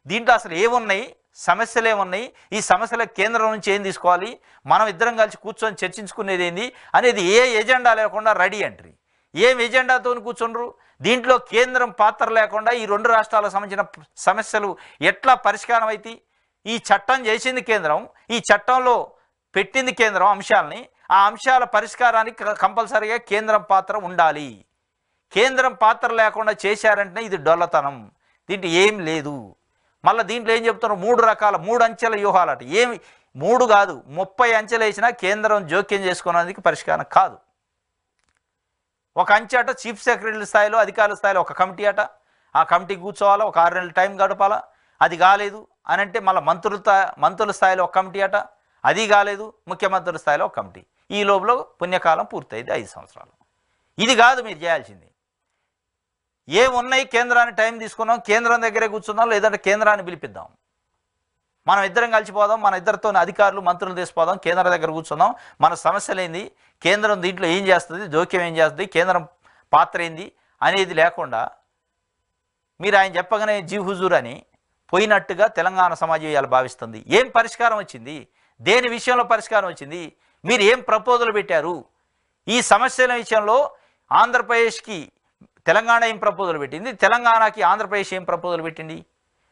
దీంట్లో అసలు ఏమున్నాయి, సమస్యలు ఏమున్నాయి, ఈ సమస్యల కేంద్రం నుంచి ఏం తీసుకోవాలి, మనం ఇద్దరం కలిసి కూర్చొని చర్చించుకునేది ఏంది అనేది ఏ ఎజెండా లేకుండా రెడీ అంటారు. ఏం ఎజెండాతో కూర్చుండ్రు? దీంట్లో కేంద్రం పాత్ర లేకుండా ఈ రెండు రాష్ట్రాలకు సంబంధించిన సమస్యలు ఎట్లా పరిష్కారం అవుతాయి? ఈ చట్టం చేసింది కేంద్రం, ఈ చట్టంలో పెట్టింది కేంద్రం అంశాలని, ఆ అంశాల పరిష్కారానికి కంపల్సరీగా కేంద్రం పాత్ర ఉండాలి. కేంద్రం పాత్ర లేకుండా చేశారంటే ఇది డొల్లతనం, దీంట్లో ఏం లేదు. మళ్ళీ దీంట్లో ఏం చెప్తున్నారు? 3 రకాల 3 అంచెల వ్యూహాలట. ఏమి 3 కాదు, 30 అంచెలు వేసినా కేంద్రం జోక్యం చేసుకునేందుకు పరిష్కారం కాదు. ఒక అంచె అట చీఫ్ సెక్రటరీ స్థాయిలో, అధికారుల స్థాయిలో ఒక కమిటీ అట, ఆ కమిటీ కూర్చోవాలా, ఒక 6 నెలల టైం గడపాలా. అది కాలేదు అని అంటే మళ్ళీ మంత్రుల స్థాయిలో ఒక కమిటీ అట, అది కాలేదు ముఖ్యమంత్రుల స్థాయిలో ఒక కమిటీ. ఈ లోపల పుణ్యకాలం పూర్తయింది 5 సంవత్సరాలు. ఇది కాదు మీరు చేయాల్సింది. ఏమున్నాయి కేంద్రాన్ని టైం తీసుకున్నాం, కేంద్రం దగ్గరే కూర్చుందాం, లేదంటే కేంద్రాన్ని పిలిపిద్దాం, మనం ఇద్దరం కలిసిపోదాం, మన ఇద్దరితో అధికారులు మంత్రులు తీసిపోదాం, కేంద్రం దగ్గర కూర్చుందాం, మన సమస్యలు ఏంది, కేంద్రం దీంట్లో ఏం చేస్తుంది, జోక్యం ఏం చేస్తుంది, కేంద్రం పాత్ర ఏంది అనేది లేకుండా మీరు ఆయన చెప్పగానే జీ హుజూర్ అని పోయినట్టుగా తెలంగాణ సమాజం ఇవాళ భావిస్తుంది. ఏం పరిష్కారం వచ్చింది? దేని విషయంలో పరిష్కారం వచ్చింది? మీరు ఏం ప్రపోజల్ పెట్టారు? ఈ సమస్యల విషయంలో ఆంధ్రప్రదేశ్కి తెలంగాణ ఏం ప్రపోజల్ పెట్టింది, తెలంగాణకి ఆంధ్రప్రదేశ్ ఏం ప్రపోజల్ పెట్టింది?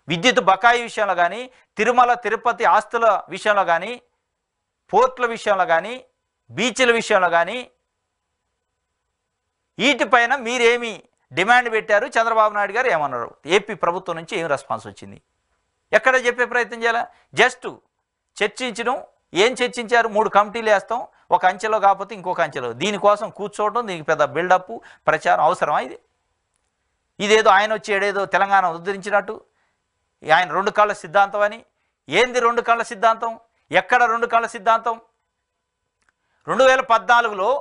విద్యుత్ బకాయి విషయంలో కానీ, తిరుమల తిరుపతి ఆస్తుల విషయంలో కానీ, పోర్ట్ల విషయంలో కానీ, బీచ్ల విషయంలో కానీ, వీటిపైన మీరేమి డిమాండ్ పెట్టారు? చంద్రబాబు నాయుడు గారు ఏమన్నారు? ఏపీ ప్రభుత్వం నుంచి ఏం రెస్పాన్స్ వచ్చింది? ఎక్కడ చెప్పే ప్రయత్నం చేయాలా? జస్ట్ చర్చించడం. ఏం చర్చించారు? 3 కమిటీలు వేస్తాం, ఒక అంచెలో కాకపోతే ఇంకొక అంచెలో. దీనికోసం కూర్చోవడం, దీనికి పెద్ద బిల్డప్ ప్రచారం అవసరమా? ఇదేదో ఆయన వచ్చి ఏడేదో తెలంగాణ ఉద్ధరించినట్టు, ఆయన 2 కళ్ళ సిద్ధాంతం అని. ఏంది 2 కళ్ళ సిద్ధాంతం? ఎక్కడ 2 కళ్ళ సిద్ధాంతం? 2014లో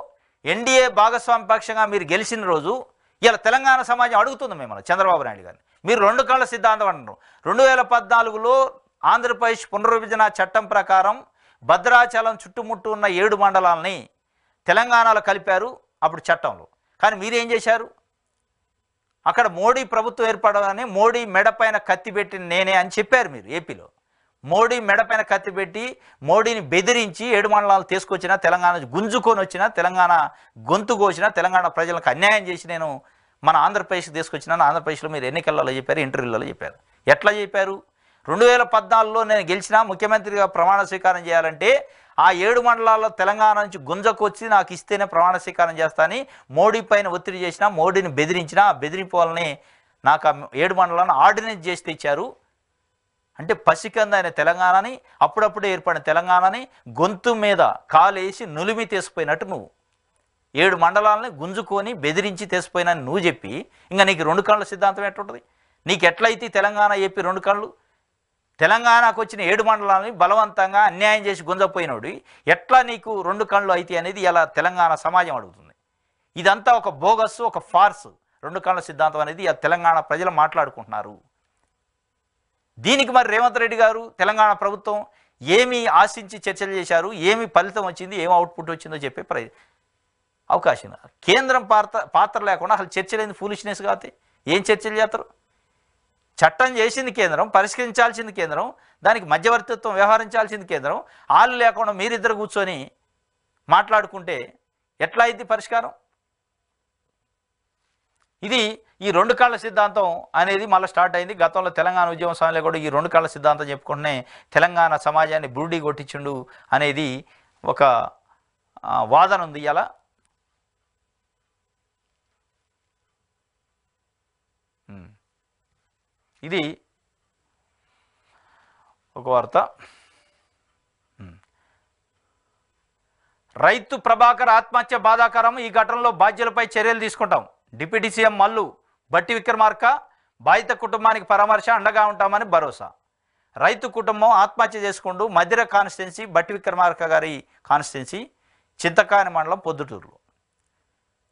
ఎన్డీఏ భాగస్వామి పక్షంగా మీరు గెలిచిన రోజు ఇలా తెలంగాణ సమాజం అడుగుతుంది మిమ్మల్ని, చంద్రబాబు నాయుడు గారిని, మీరు 2 కళ్ళ సిద్ధాంతం అంటున్నారు. 2014లో ఆంధ్రప్రదేశ్ పునర్విభజన చట్టం ప్రకారం భద్రాచలం చుట్టుముట్టు ఉన్న 7 మండలాలని తెలంగాణలో కలిపారు అప్పుడు చట్టంలో. కానీ మీరేం చేశారు? అక్కడ మోడీ ప్రభుత్వం ఏర్పడగానే మోడీ మెడపైన కత్తి పెట్టి నేనే అని చెప్పారు మీరు. ఏపీలో మోడీ మెడపైన కత్తి పెట్టి మోడీని బెదిరించి 7 మండలాలు తీసుకొచ్చిన, తెలంగాణ గుంజుకొని వచ్చిన, తెలంగాణ గొంతు కోసిన, తెలంగాణ ప్రజలకు అన్యాయం చేసి నేను మన ఆంధ్రప్రదేశ్కి తీసుకొచ్చినాను. ఆంధ్రప్రదేశ్లో మీరు ఎన్నికలలో చెప్పారు, ఇంటర్వ్యూలలో చెప్పారు. ఎట్లా చెప్పారు? 2014లో నేను గెలిచినా, ముఖ్యమంత్రిగా ప్రమాణ స్వీకారం చేయాలంటే ఆ 7 మండలాల్లో తెలంగాణ నుంచి గుంజకొచ్చి నాకు ఇస్తేనే ప్రమాణ స్వీకారం చేస్తానని మోడీ పైన ఒత్తిడి చేసినా, మోడీని బెదిరించినా, ఆ బెదిరింపులని నాకు 7 మండలాలను ఆర్డినెన్స్ చేసి తెచ్చారు. అంటే పసికందైన తెలంగాణని, అప్పుడప్పుడే ఏర్పడిన తెలంగాణని గొంతు మీద కాలేసి నులిమి తీసిపోయినట్టు నువ్వు 7 మండలాలని గుంజుకొని బెదిరించి తీసిపోయినా నువ్వు చెప్పి ఇంకా నీకు 2 కళ్ళ సిద్ధాంతం ఎట్లుంటుంది? నీకు ఎట్లయితే తెలంగాణ ఏపీ 2 కళ్ళు? తెలంగాణకు వచ్చిన 7 మండలాలని బలవంతంగా అన్యాయం చేసి గుంజపోయినోడు ఎట్లా నీకు 2 కళ్ళు అయితే అనేది ఇలా తెలంగాణ సమాజం అడుగుతుంది. ఇదంతా ఒక బోగస్, ఒక ఫార్స్. 2 కళ్ళ సిద్ధాంతం అనేది తెలంగాణ ప్రజలు మాట్లాడుకుంటున్నారు. దీనికి మరి రేవంత్ రెడ్డి గారు తెలంగాణ ప్రభుత్వం ఏమి ఆశించి చర్చలు చేశారు, ఏమి ఫలితం వచ్చింది, ఏమి అవుట్పుట్ వచ్చిందో చెప్పే అవకాశం. కేంద్రం పాత్ర లేకుండా అసలు చర్చలేని ఫూలిష్నెస్ కాబట్టి ఏం చర్చలు చేస్తారు? చట్టం చేసింది కేంద్రం, పరిష్కరించాల్సింది కేంద్రం, దానికి మధ్యవర్తిత్వం వ్యవహరించాల్సింది కేంద్రం. వాళ్ళు లేకుండా మీరిద్దరు కూర్చొని మాట్లాడుకుంటే ఎట్లా అయింది పరిష్కారం? ఇది ఈ రెండు కాళ్ళ సిద్ధాంతం అనేది మళ్ళీ స్టార్ట్ అయింది. గతంలో తెలంగాణ ఉద్యమ సమయంలో కూడా ఈ రెండు కాళ్ళ సిద్ధాంతం చెప్పుకుంటూనే తెలంగాణ సమాజాన్ని బురుడి కొట్టించుండు అనేది ఒక వాదన ఉంది. ఇలా ఇది ఒక వార్త. రైతు ప్రభాకర్ ఆత్మహత్య బాధాకరం, ఈ ఘటనలో బాధ్యులపై చర్యలు తీసుకుంటాం. డిప్యూటీ సీఎం మల్లు బట్టి విక్రమార్క బాధిత కుటుంబానికి పరామర్శ, అండగా ఉంటామని భరోసా. రైతు కుటుంబం ఆత్మహత్య చేసుకుంటూ మధిర కాన్స్టిట్యున్సీ బట్టి విక్రమార్క గారి కాన్స్టిట్యున్సీ చింతకాని మండలం పొద్దుటూరులో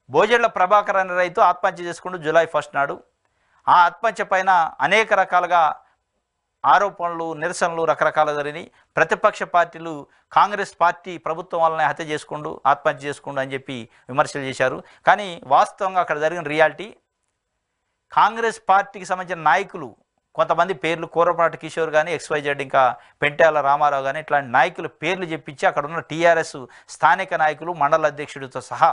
భోజెళ్ల ప్రభాకర్ అనే రైతు ఆత్మహత్య చేసుకుంటూ జూలై 1 నాడు ఆ ఆత్మహత్య పైన అనేక రకాలుగా ఆరోపణలు, నిరసనలు రకరకాలు జరిగినాయి. ప్రతిపక్ష పార్టీలు కాంగ్రెస్ పార్టీ ప్రభుత్వం వల్లనే హత్య చేసుకుంటూ ఆత్మహత్య చేసుకుంటూ అని చెప్పి విమర్శలు చేశారు. కానీ వాస్తవంగా అక్కడ జరిగిన రియాలిటీ, కాంగ్రెస్ పార్టీకి సంబంధించిన నాయకులు కొంతమంది పేర్లు, కూరపాటి కిషోర్ కానీ, XYZ, ఇంకా పెంట్యాల రామారావు కానీ, ఇట్లాంటి నాయకుల పేర్లు చెప్పించి అక్కడ ఉన్న టీఆర్ఎస్ స్థానిక నాయకులు, మండల అధ్యక్షుడితో సహా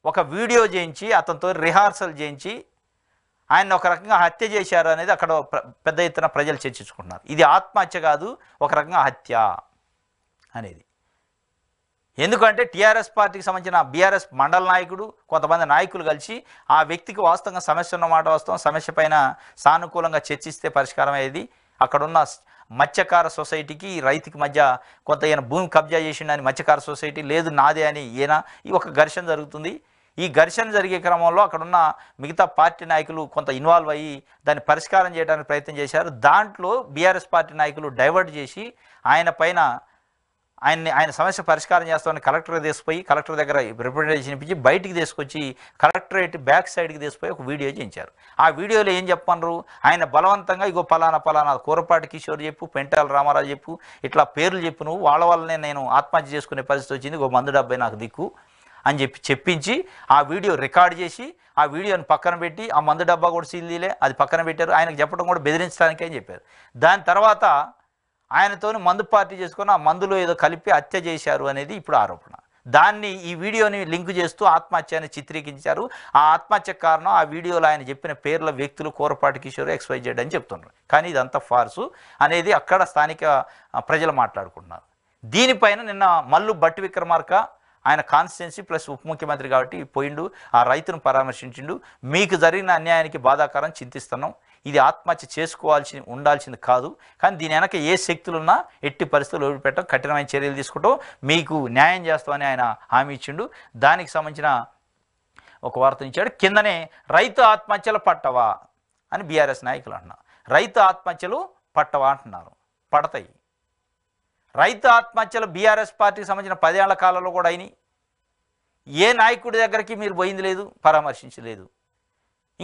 ఒక వీడియో చేయించి అతనితో రిహార్సల్ చేయించి ఆయన ఒక రకంగా హత్య చేశారు అనేది అక్కడ పెద్ద ఎత్తున ప్రజలు చర్చించుకుంటున్నారు. ఇది ఆత్మహత్య కాదు, ఒక రకంగా హత్య అనేది. ఎందుకంటే టీఆర్ఎస్ పార్టీకి సంబంధించిన బీఆర్ఎస్ మండల నాయకుడు, కొంతమంది నాయకులు కలిసి ఆ వ్యక్తికి వాస్తవంగా సమస్య ఉన్నమాట వాస్తవం, సమస్య పైన సానుకూలంగా చర్చిస్తే పరిష్కారం అయ్యేది. అక్కడున్న మత్స్యకార సొసైటీకి రైతుకి మధ్య కొంత ఈయన భూమి కబ్జా చేసిండని మత్స్యకార సొసైటీ, లేదు నాదే అని ఈయన, ఈ ఒక ఘర్షణ జరుగుతుంది. ఈ ఘర్షణ జరిగే క్రమంలో అక్కడున్న మిగతా పార్టీ నాయకులు కొంత ఇన్వాల్వ్ అయ్యి దాన్ని పరిష్కారం చేయడానికి ప్రయత్నం చేశారు. దాంట్లో బీఆర్ఎస్ పార్టీ నాయకులు డైవర్ట్ చేసి ఆయన సమస్య పరిష్కారం చేస్తామని కలెక్టర్ తీసుకుపోయి, కలెక్టర్ దగ్గర రిప్రజెంటేషన్ ఇప్పించి బయటికి తీసుకొచ్చి కలెక్టరేట్ బ్యాక్ సైడ్కి తీసుకుపోయి ఒక వీడియో చేయించారు. ఆ వీడియోలో ఏం చెప్పన్నారు? ఆయన బలవంతంగా ఇగో పలానా కూరపాటి కిషోర్ చెప్పు, పెంటాల రామారావు చెప్పు, ఇట్లా పేర్లు చెప్పు, నువ్వు వాళ్ళ వల్లనే నేను ఆత్మహత్య చేసుకునే పరిస్థితి వచ్చింది, ఇగో మందు డబ్బే నాకు దిక్కు అని చెప్పించి ఆ వీడియో రికార్డ్ చేసి ఆ వీడియోని పక్కన పెట్టి, ఆ మందు డబ్బా కూడా సీల్ అది పక్కన పెట్టారు. ఆయనకు చెప్పడం కూడా బెదిరించడానికే అని చెప్పారు. దాని తర్వాత ఆయనతో మందు పార్టీ చేసుకొని ఆ మందులో ఏదో కలిపి హత్య చేశారు అనేది ఇప్పుడు ఆరోపణ. దాన్ని ఈ వీడియోని లింక్ చేస్తూ ఆత్మహత్యని చిత్రీకరించారు. ఆ ఆత్మహత్యకు కారణం ఆ వీడియోలో ఆయన చెప్పిన పేర్ల వ్యక్తులు కూరపాటి కిషోర్, XYZ అని చెప్తున్నారు. కానీ ఇదంతా ఫార్సు అనేది అక్కడ స్థానిక ప్రజలు మాట్లాడుకుంటున్నారు. దీనిపైన నిన్న మల్లు బట్టి విక్రమార్క ఆయన కాన్స్టిట్యున్సీ ప్లస్ ఉప ముఖ్యమంత్రి కాబట్టి పోయిండు, ఆ రైతును పరామర్శించిండు. మీకు జరిగిన అన్యాయానికి బాధాకరం, చింతిస్తున్నాం. ఇది ఆత్మహత్య ఉండాల్సింది కాదు, కానీ దీని వెనక ఏ శక్తులున్నా ఎట్టి పరిస్థితులు వదిలిపెట్టడం, కఠినమైన చర్యలు తీసుకుంటాం, మీకు న్యాయం చేస్తామని ఆయన హామీ ఇచ్చిండు. దానికి సంబంధించిన ఒక వార్త ఇచ్చాడు. కిందనే రైతు ఆత్మహత్యలు పట్టవా అని బీఆర్ఎస్ నాయకులు అంటున్నారు. రైతు ఆత్మహత్యలు పట్టవా అంటున్నారు. పడతాయి. రైతు ఆత్మహత్యలు బీఆర్ఎస్ పార్టీకి సంబంధించిన 10 ఏళ్ల కాలంలో కూడా అయినాయి. ఏ నాయకుడి దగ్గరికి మీరు పోయింది లేదు, పరామర్శించలేదు.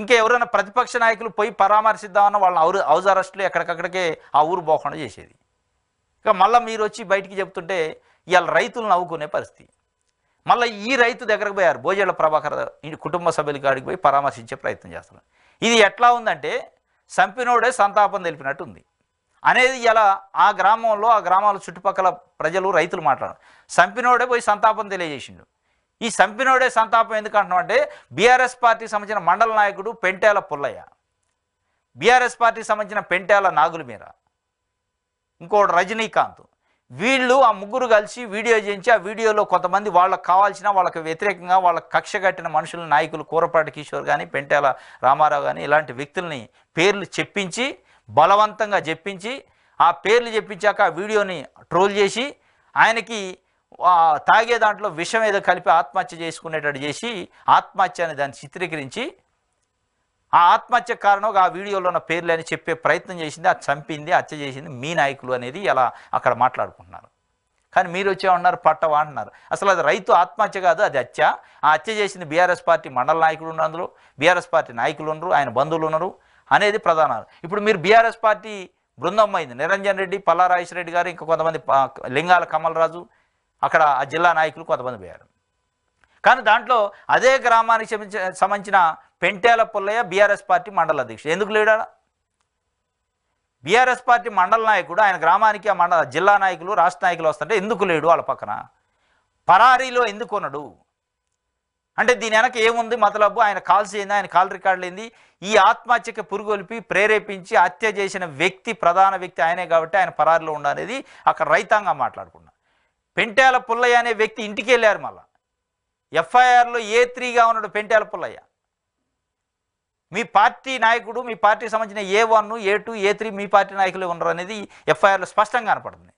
ఇంకా ఎవరైనా ప్రతిపక్ష నాయకులు పోయి పరామర్శిద్దామన్న వాళ్ళని హౌస్ అరెస్టులు ఎక్కడికక్కడికే ఆ ఊరు పోకుండా చేసేది. ఇక మళ్ళీ మీరు వచ్చి బయటికి చెప్తుంటే ఇవాళ రైతులు నవ్వుకునే పరిస్థితి. మళ్ళీ ఈ రైతు దగ్గరకు పోయారు, భోజేళ్ల ప్రభాకర్ కుటుంబ సభ్యుల కాడికి పోయి పరామర్శించే ప్రయత్నం చేస్తున్నారు. ఇది ఎట్లా ఉందంటే సంపినోడే సంతాపం తెలిపినట్టు ఉంది అనేది. ఇలా ఆ గ్రామాల చుట్టుపక్కల ప్రజలు, రైతులు మాట్లాడారు. సంపినోడే పోయి సంతాపం తెలియజేసిండు. ఈ సంపినోడే సంతాపం ఎందుకు అంటున్నాం అంటే, బీఆర్ఎస్ పార్టీకి సంబంధించిన మండల నాయకుడు పెంట్యాల పుల్లయ్య, బీఆర్ఎస్ పార్టీకి సంబంధించిన పెంట్యాల నాగుల మీర, ఇంకోటి రజనీకాంత్, వీళ్ళు ఆ ముగ్గురు కలిసి వీడియో చేయించి ఆ వీడియోలో కొంతమంది వాళ్ళకి కావాల్సిన, వాళ్ళకి వ్యతిరేకంగా వాళ్ళకి కక్ష కట్టిన మనుషుల నాయకులు కూరపాటి కిషోర్ కానీ, పెంట్యాల రామారావు కానీ ఇలాంటి వ్యక్తుల్ని పేర్లు చెప్పించి బలవంతంగా చెప్పించి, ఆ పేర్లు చెప్పించాక ఆ వీడియోని ట్రోల్ చేసి ఆయనకి తాగే దాంట్లో విషం ఏదో కలిపి ఆత్మహత్య చేసుకునేటట్టు చేసి ఆత్మహత్య అని దాన్ని చిత్రీకరించి ఆ ఆత్మహత్య కారణం ఆ వీడియోలో ఉన్న పేర్లు అని చెప్పే ప్రయత్నం చేసింది. అది చంపింది, హత్య చేసింది మీ నాయకులు అనేది అలా అక్కడ మాట్లాడుకుంటున్నారు. కానీ మీరు వచ్చేమన్నారు పట్టవా అంటున్నారు. అసలు అది రైతు ఆత్మహత్య కాదు, అది హత్య. ఆ హత్య చేసింది బీఆర్ఎస్ పార్టీ మండల నాయకులు ఉన్నారు, అందులో బీఆర్ఎస్ పార్టీ నాయకులు ఉన్నారు, ఆయన బంధువులు ఉన్నారు. అనేది ప్రధానం. ఇప్పుడు మీరు బీఆర్ఎస్ పార్టీ బృందం అయింది, నిరంజన్ రెడ్డి, పల్లారాజేశ్వర రెడ్డి గారు, ఇంకా కొంతమంది లింగాల కమలరాజు, అక్కడ ఆ జిల్లా నాయకులు కొంతమంది పోయారు. కానీ దాంట్లో అదే గ్రామానికి సంబంధించిన పెంటేల పుల్లయ్య బీఆర్ఎస్ పార్టీ మండల అధ్యక్షుడు. ఎందుకు లేడా? బీఆర్ఎస్ పార్టీ మండల నాయకుడు, ఆయన గ్రామానికి ఆ మండల జిల్లా నాయకులు, రాష్ట్ర నాయకులు వస్తుంటే ఎందుకు లేడు? వాళ్ళ పక్కన పరారీలో ఎందుకు ఉన్నాడు అంటే దీని వెనక ఏముంది మతలబు? ఆయన కాల్స్ ఏంది, ఆయన కాల్ రికార్డులు ఏంది? ఈ ఆత్మహత్యకి పురుగొల్పి ప్రేరేపించి హత్య చేసిన వ్యక్తి, ప్రధాన వ్యక్తి ఆయనే కాబట్టి ఆయన పరారీలో ఉండనేది అక్కడ రైతాంగం మాట్లాడుకున్నా. పెంటేల పుల్లయ్య అనే వ్యక్తి ఇంటికి వెళ్ళారు. మళ్ళా ఎఫ్ఐఆర్లో A3గా ఉన్నాడు పెంటేల పుల్లయ్య. మీ పార్టీ నాయకుడు, మీ పార్టీకి సంబంధించిన A1, A2, A3 మీ పార్టీ నాయకులు ఉన్నారు అనేది ఎఫ్ఐఆర్లో స్పష్టంగా కనపడుతుంది.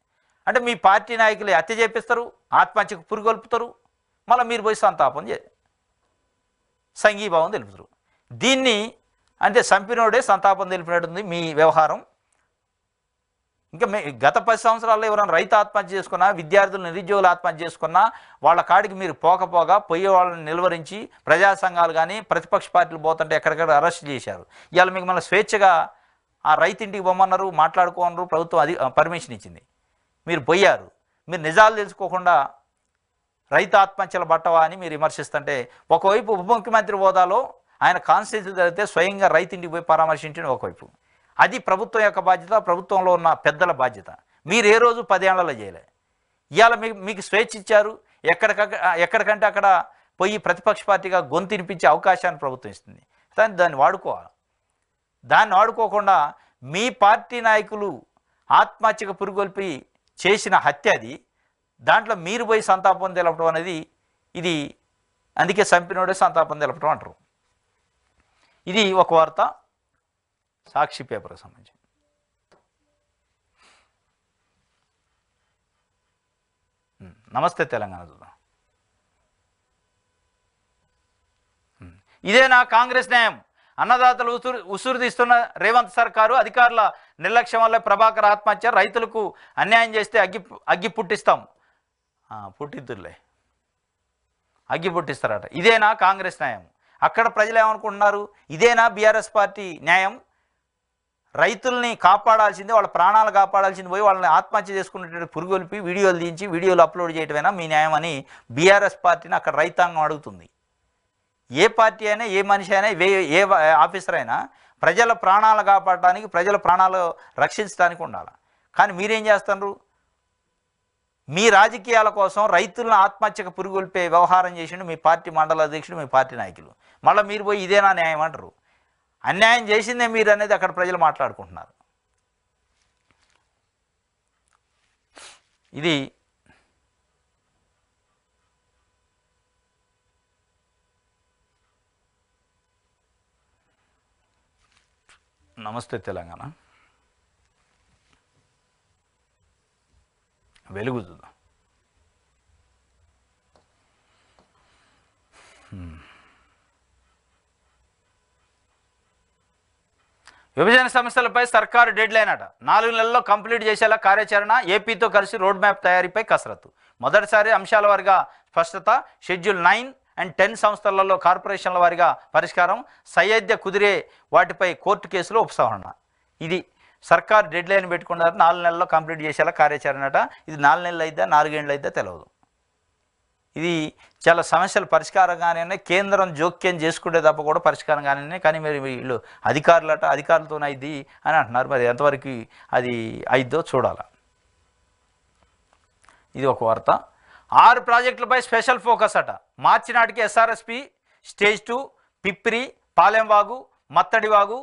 అంటే మీ పార్టీ నాయకులు హత్య చేపిస్తారు, ఆత్మహత్యకు పురుగొల్పుతారు, మళ్ళీ మీరు పోయి సంతాపం సంఘీభావం తెలుపుతారు. దీన్ని అంటే చంపినోడే సంతాపం తెలిపినట్టుంది మీ వ్యవహారం. ఇంకా గత 10 సంవత్సరాల్లో ఎవరైనా రైతు ఆత్మహత్య చేసుకున్నా, విద్యార్థులు నిరుద్యోగులు ఆత్మహత్య చేసుకున్నా వాళ్ళ కాడికి మీరు పోకపోగా పోయే వాళ్ళని నిలువరించి ప్రజా సంఘాలు కానీ ప్రతిపక్ష పార్టీలు పోతుంటే ఎక్కడికక్కడ అరెస్ట్ చేశారు. ఇవాళ మీకు మళ్ళీ స్వేచ్ఛగా ఆ రైతింటికి పొమ్మన్నారు, మాట్లాడుకోన్నారు, ప్రభుత్వం పర్మిషన్ ఇచ్చింది, మీరు పోయారు. మీరు నిజాలు తెలుసుకోకుండా రైతు ఆత్మహత్యల బట్టవా అని మీరు విమర్శిస్తుంటే, ఒకవైపు ఉప ముఖ్యమంత్రి హోదాలో ఆయన కాన్స్టిట్యూన్సీ జరిగితే స్వయంగా రైతింటికి పోయి పరామర్శించడం ఒకవైపు, అది ప్రభుత్వం యొక్క బాధ్యత, ప్రభుత్వంలో ఉన్న పెద్దల బాధ్యత. మీరు ఏ రోజు 10 ఏళ్లలో చేయలే. ఇవాళ మీకు స్వేచ్ఛ ఇచ్చారు, ఎక్కడికంటే అక్కడ పోయి ప్రతిపక్ష పార్టీగా గొంతు వినిపించే అవకాశాన్ని ప్రభుత్వం ఇస్తుంది. కానీ దాన్ని వాడుకోవాలి. దాన్ని వాడుకోకుండా మీ పార్టీ నాయకులు ఆత్మహత్యకు పురుగొల్పి చేసిన హత్య అది, దాంట్లో మీరు పోయి సంతాపం తెలపడం అనేది ఇది, అందుకే చంపినోడే సంతాపం తెలపడం అంటారు. ఇది ఒక వార్త సాక్షి పేపర్కి సంబంధించి. నమస్తే తెలంగాణ చూద్దాం. ఇదేనా కాంగ్రెస్ న్యాయం? అన్నదాతలు ఉసురు తీస్తున్న రేవంత్ సర్కారు, అధికారుల నిర్లక్ష్యం వల్ల ప్రభాకర్ ఆత్మహత్య, రైతులకు అన్యాయం చేస్తే అగ్గి పుట్టిస్తాం. పుట్టిద్దురులే, అగ్గి పుట్టిస్తారట. ఇదేనా కాంగ్రెస్ న్యాయం? అక్కడ ప్రజలు ఏమనుకుంటున్నారు? ఇదేనా బీఆర్ఎస్ పార్టీ న్యాయం? రైతుల్ని కాపాడాల్సిందే, వాళ్ళ ప్రాణాలు కాపాడాల్సింది పోయి వాళ్ళని ఆత్మహత్య చేసుకునేటువంటి పురుగొల్పి వీడియోలు తీయించి వీడియోలు అప్లోడ్ చేయటమేనా మీ న్యాయం అని బీఆర్ఎస్ పార్టీని అక్కడ రైతాంగం అడుగుతుంది. ఏ పార్టీ అయినా, ఏ మనిషి అయినా, ఏ ఆఫీసర్ అయినా ప్రజల ప్రాణాలు కాపాడడానికి, ప్రజల ప్రాణాలు రక్షించడానికి ఉండాలి. కానీ మీరేం చేస్తున్నారు? మీ రాజకీయాల కోసం రైతులను ఆత్మహత్యకు పురుగొల్పే వ్యవహారం చేసిండు మీ పార్టీ మండల అధ్యక్షుడు, మీ పార్టీ నాయకులు. మళ్ళీ మీరు పోయి ఇదేనా న్యాయం అంటారు? అన్యాయం చేసిందే మీరు అనేది అక్కడ ప్రజలు మాట్లాడుకుంటున్నారు. ఇది నమస్తే తెలంగాణ. వెలుగు చూద్దాం. విభజన సమస్యలపై సర్కారు డెడ్ లైన్ అట. 4 నెలల్లో కంప్లీట్ చేసేలా కార్యాచరణ, ఏపీతో కలిసి రోడ్ మ్యాప్ తయారీపై కసరత్తు. మొదటిసారి అంశాల వారిగా స్పష్టత, షెడ్యూల్ 9 అండ్ 10 సంస్థలలో కార్పొరేషన్ల వారిగా పరిష్కారం, సయోధ్య కుదిరే వాటిపై కోర్టు కేసులో ఉపసంహరణ. ఇది సర్కారు డెడ్ లైన్ పెట్టుకున్నారు, 4 నెలల్లో కంప్లీట్ చేసేలా కార్యాచరణ అట. ఇది 4 నెలలు అయిద్దా 4 ఏళ్ళు అయిద్దా తెలియదు. ఇది చాలా సమస్యలు పరిష్కారంగానే కేంద్రం జోక్యం చేసుకుంటే తప్ప కూడా పరిష్కారంగానే. కానీ మరి వీళ్ళు అధికారులట, అధికారులతోనే అయింది అని అంటున్నారు. మరి ఎంతవరకు అది అయిద్దో చూడాల. ఇది ఒక వార్త. 6 ప్రాజెక్టులపై స్పెషల్ ఫోకస్ అట. మార్చి నాటికి ఎస్ఆర్ఎస్పి స్టేజ్ 2, పిప్రి, పాలెంవాగు, మత్తడివాగు,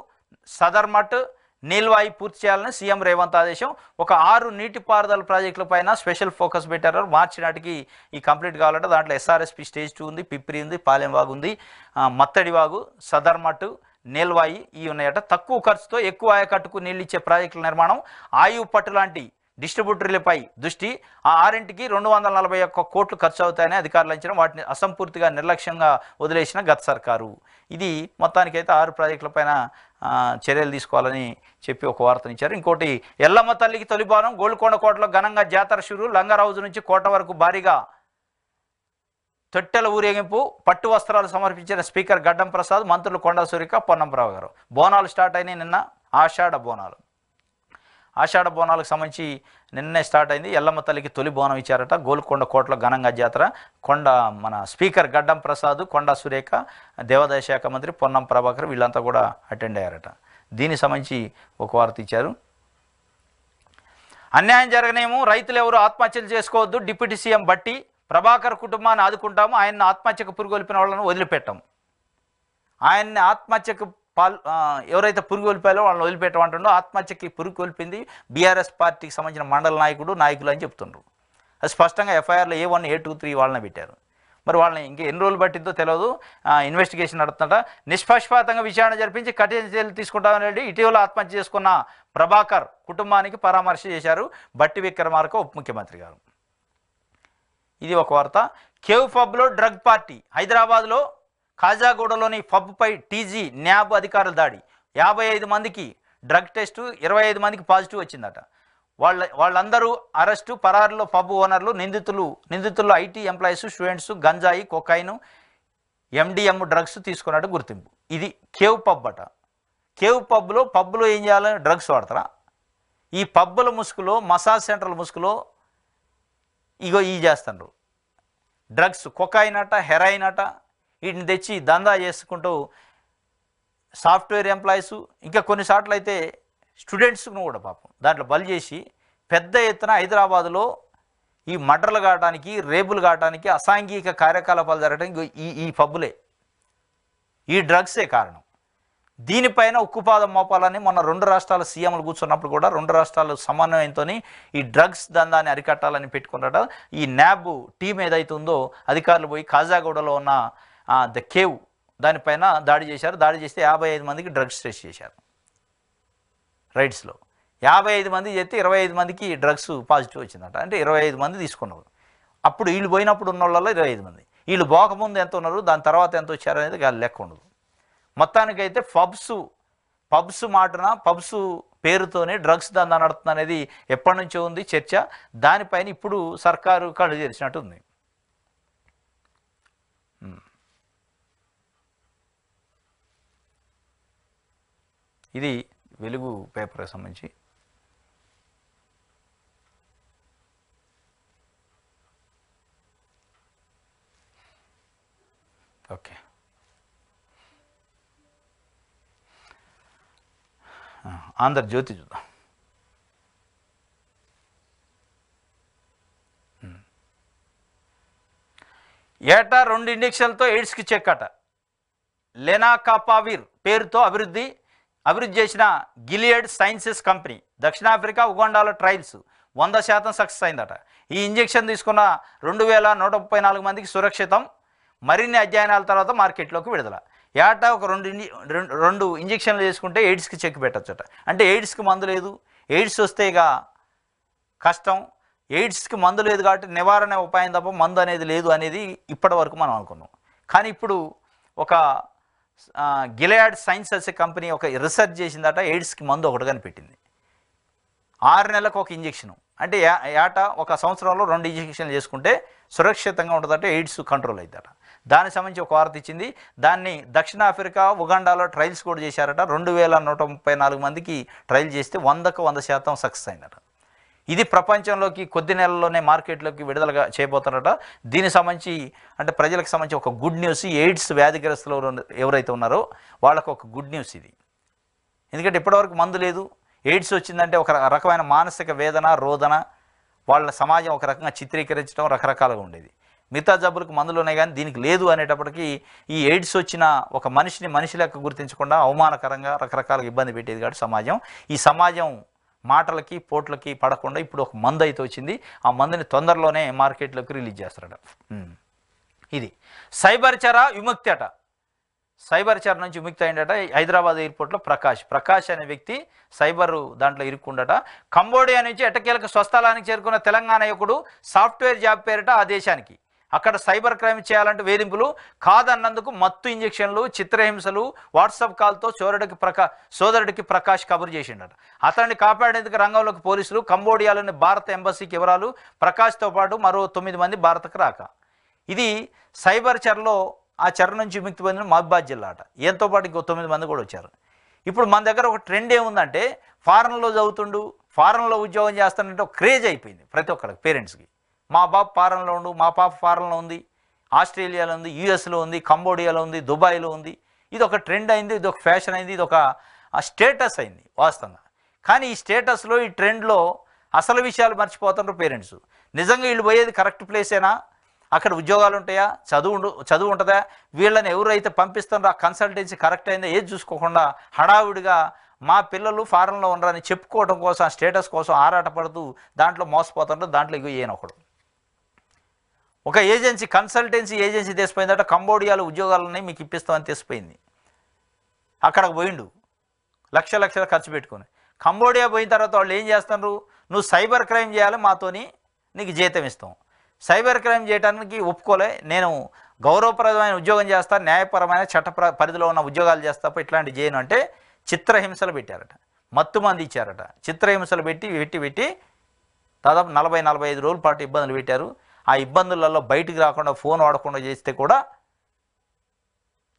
సదర్మట్, నీల్వాయి పూర్తి చేయాలని సీఎం రేవంత్ ఆదేశం. ఒక 6 నీటిపారుదల ప్రాజెక్టుల పైన స్పెషల్ ఫోకస్ పెట్టారు. మార్చి నాటికి ఈ కంప్లీట్ కావాలంటే దాంట్లో ఎస్ఆర్ఎస్పి స్టేజ్ 2 ఉంది, పిప్రి ఉంది, పాలెంవాగు ఉంది, మత్తడివాగు, సదర్మట్, నీల్వాయి ఇవి ఉన్నాయట. తక్కువ ఖర్చుతో ఎక్కువ ఆయకట్టుకు నీళ్ళు ఇచ్చే ప్రాజెక్టుల నిర్మాణం, ఆయువు పట్టు లాంటి డిస్ట్రిబ్యూటర్లపై దృష్టి. ఆ 6ంటికి 241 కోట్లు ఖర్చు అవుతాయని అధికారులు అంచనా. వాటిని అసంపూర్తిగా నిర్లక్ష్యంగా వదిలేసిన గత సర్కారు. ఇది మొత్తానికైతే 6 ప్రాజెక్టులపైన చర్యలు తీసుకోవాలని చెప్పి ఒక వార్తనిచ్చారు. ఇంకోటి, ఎల్లమ్మ తల్లికి తొలిబారం, గోల్కొండ కోటలో ఘనంగా జాతర షురు. లంగర్ హౌజ్ నుంచి కోట వరకు భారీగా తొట్టెల ఊరేగింపు, పట్టు వస్త్రాలు సమర్పించిన స్పీకర్ గడ్డం ప్రసాద్, మంత్రులు కొండా సురేఖ, పొన్నం ప్రభాకర్ గారు. బోనాలు స్టార్ట్ అయినాయి నిన్న. ఆషాఢ బోనాలకు సంబంధించి నిన్నే స్టార్ట్ అయింది. ఎల్లమ్మ తల్లికి తొలి బోనం ఇచ్చారట. గోల్కొండ కోటలో ఘనంగా జాతర. మన స్పీకర్ గడ్డం ప్రసాద్, కొండా సురేఖ, దేవాదాయ శాఖ మంత్రి పొన్నం ప్రభాకర్ వీళ్ళంతా కూడా అటెండ్ అయ్యారట. దీనికి సంబంధించి ఒక వార్త ఇచ్చారు. అన్యాయం జరగనేమో, రైతులు ఎవరు ఆత్మహత్యలు చేసుకోవద్దు. డిప్యూటీ సీఎం బట్టి, ప్రభాకర్ కుటుంబాన్ని ఆదుకుంటాము, ఆయన్ని ఆత్మహత్యకు పురుగొల్పిన వాళ్ళను వదిలిపెట్టాము. ఆయన్ని ఆత్మహత్యకు ఎవరైతే పురుగొల్పారో వాళ్ళని వదిలిపెట్టమంటుండో, ఆత్మహత్యకి పురుగొల్పింది బీఆర్ఎస్ పార్టీకి సంబంధించిన మండల నాయకులు అని చెప్తుండ్రు. అది స్పష్టంగా ఎఫ్ఐఆర్లో A1, A2, A3 వాళ్ళని పెట్టారు. మరి వాళ్ళని ఇంకా ఎన్ని రోజులు పట్టిందో తెలియదు. ఇన్వెస్టిగేషన్ నడుతుంట. నిష్పక్షపాతంగా విచారణ జరిపించి కఠిన చర్యలు తీసుకుంటామని రెడ్డి ఇటీవల ఆత్మహత్య చేసుకున్న ప్రభాకర్ కుటుంబానికి పరామర్శ చేశారు బట్టి విక్రమార్క ఉప ముఖ్యమంత్రి గారు. ఇది ఒక వార్త. కేవ్ పబ్లో డ్రగ్ పార్టీ. హైదరాబాద్లో ఖాజాగూడలోని పబ్పై టీజీ న్యాబ్ అధికారుల దాడి. 55 మందికి డ్రగ్ టెస్టు, 25 మందికి పాజిటివ్ వచ్చిందట. వాళ్ళందరూ అరెస్టు. పరారులో పబ్ ఓనర్లు, నిందితుల్లో ఐటీ ఎంప్లాయీస్, స్టూడెంట్స్, గంజాయి, కొకైన్, MDM డ్రగ్స్ తీసుకున్నట్టు గుర్తింపు. ఇది కేవ్ పబ్ అట. కేవ్ పబ్లో ఏం చేయాలని డ్రగ్స్ వాడతారా? ఈ పబ్బుల ముసుగులో, మసాజ్ సెంటర్ల ముసుగులో ఇగో ఈ చేస్తుండ్రు. డ్రగ్స్, కొకైన్ అట, హెరాయిన్ అట, వీటిని తెచ్చి దందా చేసుకుంటూ సాఫ్ట్వేర్ ఎంప్లాయీస్, ఇంకా కొన్నిసార్లు అయితే స్టూడెంట్స్ను కూడా పాపం దాంట్లో బలి చేసి పెద్ద ఎత్తున హైదరాబాదులో ఈ మర్డర్లు కావడానికి, రేపులు కావడానికి, అసాంఘిక కార్యకలాపాలు జరగడానికి ఈ పబ్బులే, ఈ డ్రగ్సే కారణం. దీనిపైన ఉక్కుపాదం మోపాలని మొన్న 2 రాష్ట్రాల సీఎంలు కూర్చున్నప్పుడు కూడా 2 రాష్ట్రాల సమన్వయంతో ఈ డ్రగ్స్ దందాన్ని అరికట్టాలని పెట్టుకున్నట. ఈ న్యాబ్ టీం ఏదైతే ఉందో అధికారులు పోయి ఖాజాగూడలో ఉన్న ద కేవ్ దానిపైన దాడి చేశారు. దాడి చేస్తే 55 మందికి డ్రగ్స్ టెస్ట్ చేశారు. రైడ్స్లో 55 మంది చేస్తే 25 మందికి డ్రగ్స్ పాజిటివ్ వచ్చిందట. అంటే 25 మంది తీసుకున్నారు. అప్పుడు వీళ్ళు పోయినప్పుడు ఉన్న వాళ్ళలో 25 మంది. వీళ్ళు పోకముందు ఎంత ఉన్నారు, దాని తర్వాత ఎంత వచ్చారు అనేది లెక్క ఉండదు. మొత్తానికైతే పబ్స్ పేరుతోనే డ్రగ్స్ దందా నడుతుంది అనేది ఎప్పటి నుంచో ఉంది చర్చ. దానిపైన ఇప్పుడు సర్కారు కళ్ళు తెరిచినట్టు ఉంది. ఇది వెలుగు పేపర్కి సంబంధించి. ఓకే, ఆంధ్రజ్యోతి చూద్దాం. ఏటా 2 ఇంజక్షన్లతో ఎయిడ్స్కి చెక్ అట. లెనాకాపావిర్ పేరుతో అభివృద్ధి చేసిన గిలియడ్ సైన్సెస్ కంపెనీ దక్షిణాఫ్రికా, ఉగాండాలో ట్రయల్స్ 100% సక్సెస్ అయిందట. ఈ ఇంజెక్షన్ తీసుకున్న 2134 మందికి సురక్షితం. మరిన్ని అధ్యయనాల తర్వాత మార్కెట్లోకి విడుదల. ఏటా ఒక 2 ఇంజెక్షన్లు చేసుకుంటే ఎయిడ్స్కి చెక్ పెట్టచ్చట. అంటే ఎయిడ్స్కి మందు లేదు, ఎయిడ్స్ వస్తే ఇక కష్టం. ఎయిడ్స్కి మందు లేదు కాబట్టి నివారణ ఉపాయం తప్ప మందు అనేది లేదు అనేది ఇప్పటి వరకు మనం అనుకున్నాం. కానీ ఇప్పుడు ఒక గిలియడ్ సైన్సెస్ కంపెనీ ఒక రీసెర్చ్ చేసిందట. ఎయిడ్స్కి మందు ఒకటి కనిపెట్టింది. 6 నెలలకు ఒక ఇంజెక్షను. అంటే ఏటా ఒక సంవత్సరంలో 2 ఇంజెక్షన్లు చేసుకుంటే సురక్షితంగా ఉంటుందంటే ఎయిడ్స్ కంట్రోల్ అవుతుందట. దానికి సంబంధించి ఒక వార్త ఇచ్చింది. దాన్ని దక్షిణాఫ్రికా, ఉగాండాలో ట్రయల్స్ కూడా చేశారట. 2134 మందికి ట్రయల్ చేస్తే 100కు 100% సక్సెస్ అయిందట. ఇది ప్రపంచంలోకి కొద్ది నెలల్లోనే మార్కెట్లోకి విడుదలగా చేయబోతున్నారట. దీనికి సంబంధించి అంటే ప్రజలకు సంబంధించి ఒక గుడ్ న్యూస్. ఎయిడ్స్ వ్యాధిగ్రస్తులు ఎవరైతే ఉన్నారో వాళ్ళకు ఒక గుడ్ న్యూస్ ఇది. ఎందుకంటే ఇప్పటివరకు మందు లేదు. ఎయిడ్స్ వచ్చిందంటే ఒక రకమైన మానసిక వేదన, రోదన, వాళ్ళ సమాజం ఒక రకంగా చిత్రీకరించడం రకరకాలుగా ఉండేది. మిగతా జబ్బులకు మందులు ఉన్నాయి కానీ దీనికి లేదు అనేటప్పటికీ ఈ ఎయిడ్స్ వచ్చిన ఒక మనిషి లెక్క గుర్తించకుండా అవమానకరంగా రకరకాలుగా ఇబ్బంది పెట్టేది కాబట్టి ఈ సమాజం మాటలకి పోట్లకి పడకుండా ఇప్పుడు ఒక మందు అయితే వచ్చింది. ఆ మందుని తొందరలోనే మార్కెట్లోకి రిలీజ్ చేస్తారట. ఇది సైబర్ చెర విముక్తి అట. సైబర్ చెర నుంచి విముక్తి అయిందట. హైదరాబాద్ ఎయిర్పోర్ట్లో ప్రకాష్ అనే వ్యక్తి సైబర్ దాంట్లో ఇరుక్కుండట. కంబోడియా నుంచి ఎట్టకేలకు స్వస్థలానికి చేరుకున్న తెలంగాణ యువకుడు సాఫ్ట్వేర్ జాబ్ పేరిట ఆ దేశానికి. అక్కడ సైబర్ క్రైమ్ చేయాలంటే వేధింపులు, కాదన్నందుకు మత్తు ఇంజెక్షన్లు, చిత్రహింసలు, వాట్సాప్ కాల్తో సోదరుడికి ప్రకాష్ కబురు చేసిండట. అతన్ని కాపాడేందుకు రంగంలోకి పోలీసులు. కంబోడియాలోని భారత ఎంబసీకి వివరాలు. ప్రకాష్తో పాటు మరో 9 మంది భారత్కు రాక. ఇది సైబర్ చెరలో ఆ చెర నుంచి విముక్తి పొందిన మహబూబాద్ జిల్లా అట. ఈయనతో పాటు ఇంకో 9 మంది కూడా వచ్చారు. ఇప్పుడు మన దగ్గర ఒక ట్రెండ్ ఏముందంటే ఫారెన్లో చదువుతుండు, ఫారెన్లో ఉద్యోగం చేస్తానంటే ఒక క్రేజ్ అయిపోయింది ప్రతి ఒక్కరికి, పేరెంట్స్కి. మా బాబు ఫారెన్లో ఉండు, మా పాప ఫారెన్లో ఉంది, ఆస్ట్రేలియాలో ఉంది, యూఎస్లో ఉంది, కంబోడియాలో ఉంది, దుబాయ్లో ఉంది. ఇది ఒక ట్రెండ్ అయింది, ఇది ఒక ఫ్యాషన్ అయింది, ఇది ఒక స్టేటస్ అయింది వాస్తవంగా. కానీ ఈ స్టేటస్లో, ఈ ట్రెండ్లో అసలు విషయాలు మర్చిపోతున్నారు పేరెంట్స్. నిజంగా వీళ్ళు పోయేది కరెక్ట్ ప్లేసేనా? అక్కడ ఉద్యోగాలు ఉంటాయా? చదువు ఉంటుందా? వీళ్ళని ఎవరైతే పంపిస్తున్నారో ఆ కన్సల్టెన్సీ కరెక్ట్ అయిందా ఏది చూసుకోకుండా హడావుడిగా మా పిల్లలు ఫారెన్లో ఉండరని చెప్పుకోవడం కోసం, ఆ స్టేటస్ కోసం ఆరాటపడుతూ దాంట్లో మోసపోతుంటారు. దాంట్లో ఇగో ఈయనొకడు ఒక ఏజెన్సీ, కన్సల్టెన్సీ ఏజెన్సీ తెసిపోయిందట. కంబోడియాలో ఉద్యోగాలని మీకు ఇప్పిస్తామని తెసిపోయింది. అక్కడికి పోయిండు లక్షలు ఖర్చు పెట్టుకొని. కంబోడియా పోయిన తర్వాత వాళ్ళు ఏం చేస్తున్నారు? నువ్వు సైబర్ క్రైమ్ చేయాలి, మాతోని నీకు జీతం ఇస్తాం. సైబర్ క్రైమ్ చేయడానికి ఒప్పుకోలే, నేను గౌరవప్రదమైన ఉద్యోగం చేస్తా, న్యాయపరమైన పరిధిలో ఉన్న ఉద్యోగాలు చేస్తా, ఇట్లాంటి చేయను అంటే చిత్రహింసలు పెట్టారట, మత్తు మంది ఇచ్చారట. చిత్రహింసలు పెట్టి దాదాపు 40-45 రోజుల పాటు ఇబ్బందులు పెట్టారు. ఆ ఇబ్బందులలో బయటికి రాకుండా, ఫోన్ వాడకుండా చేస్తే కూడా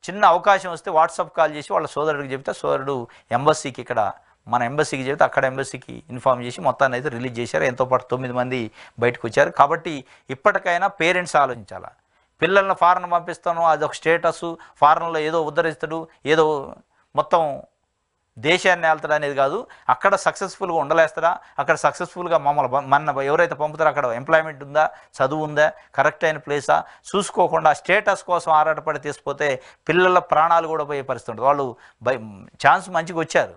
చిన్న అవకాశం వస్తే వాట్సాప్ కాల్ చేసి వాళ్ళ సోదరుడికి చెప్తే, సోదరుడు ఎంబసీకి, ఇక్కడ మన ఎంబసీకి చెబితే అక్కడ ఎంబసీకి ఇన్ఫామ్ చేసి మొత్తాన్ని అయితే రిలీజ్ చేశారు. ఎంతో పాటు 9 మంది బయటకు వచ్చారు. కాబట్టి ఇప్పటికైనా పేరెంట్స్ ఆలోచించాలా. పిల్లల్ని ఫారెన్ పంపిస్తాను, అదొక స్టేటస్, ఫారెన్లో ఏదో ఉద్ధరిస్తాడు, ఏదో మొత్తం దేశాన్ని వెళ్తాడు అనేది కాదు. అక్కడ సక్సెస్ఫుల్గా ఉండలేస్తాడా? అక్కడ సక్సెస్ఫుల్గా మన ఎవరైతే పంపుతారో అక్కడ ఎంప్లాయ్మెంట్ ఉందా, చదువు ఉందా, కరెక్ట్ అయిన ప్లేసా చూసుకోకుండా స్టేటస్ కోసం ఆరాటపడి తీసిపోతే పిల్లల ప్రాణాలు కూడా పోయే పరిస్థితి ఉంటుంది. వాళ్ళు ఛాన్స్ మంచిగా వచ్చారు,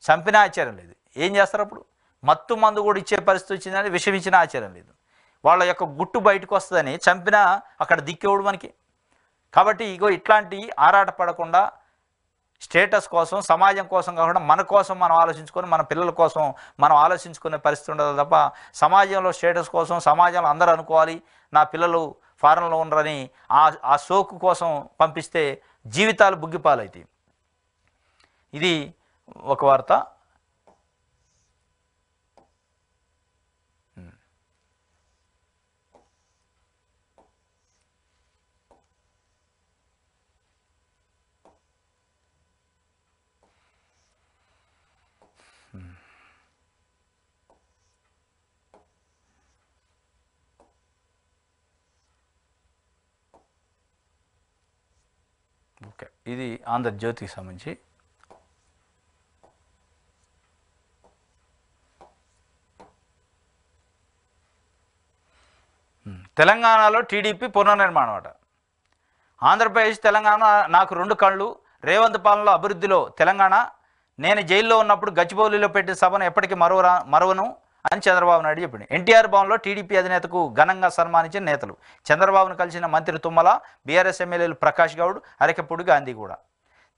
చంపినా ఆశ్చర్యం లేదు. ఏం చేస్తారు అప్పుడు? మత్తు మందు కూడా ఇచ్చే పరిస్థితి వచ్చిందని విషం ఇచ్చినా ఆశ్చర్యం లేదు. వాళ్ళ యొక్క గుట్టు బయటకు వస్తుందని చంపినా అక్కడ దిక్కేవాడు మనకి. కాబట్టి ఇగో ఇట్లాంటి ఆరాటపడకుండా స్టేటస్ కోసం, సమాజం కోసం కాకుండా మన కోసం మనం ఆలోచించుకొని, మన పిల్లల కోసం మనం ఆలోచించుకునే పరిస్థితి ఉండదు తప్ప సమాజంలో స్టేటస్ కోసం, సమాజంలో అందరూ అనుకోవాలి నా పిల్లలు ఫారెన్లో ఉండరని ఆ సోకు కోసం పంపిస్తే జీవితాలు బుగ్గిపాలవుతాయి. ఇది ఒక వార్త. ఓకే, ఇది ఆంధ్రజ్యోతికి సంబంధించి. తెలంగాణలో టీడీపీ పునర్నిర్మాణం అట. ఆంధ్రప్రదేశ్, తెలంగాణ నాకు 2 కళ్ళు. రేవంత్ పాలనలో అభివృద్ధిలో తెలంగాణ. నేను జైల్లో ఉన్నప్పుడు గచ్చిబౌలిలో పెట్టిన సభను ఎప్పటికీ మరవను అని చంద్రబాబు నాయుడు చెప్పింది. ఎన్టీఆర్ భవన్లో టీడీపీ అధినేతకు ఘనంగా సన్మానించిన నేతలు. చంద్రబాబును కలిసిన మంత్రి తుమ్మల, బీఆర్ఎస్ ఎమ్మెల్యేలు ప్రకాష్ గౌడ్, అరకెప్పుడు గాంధీ కూడా.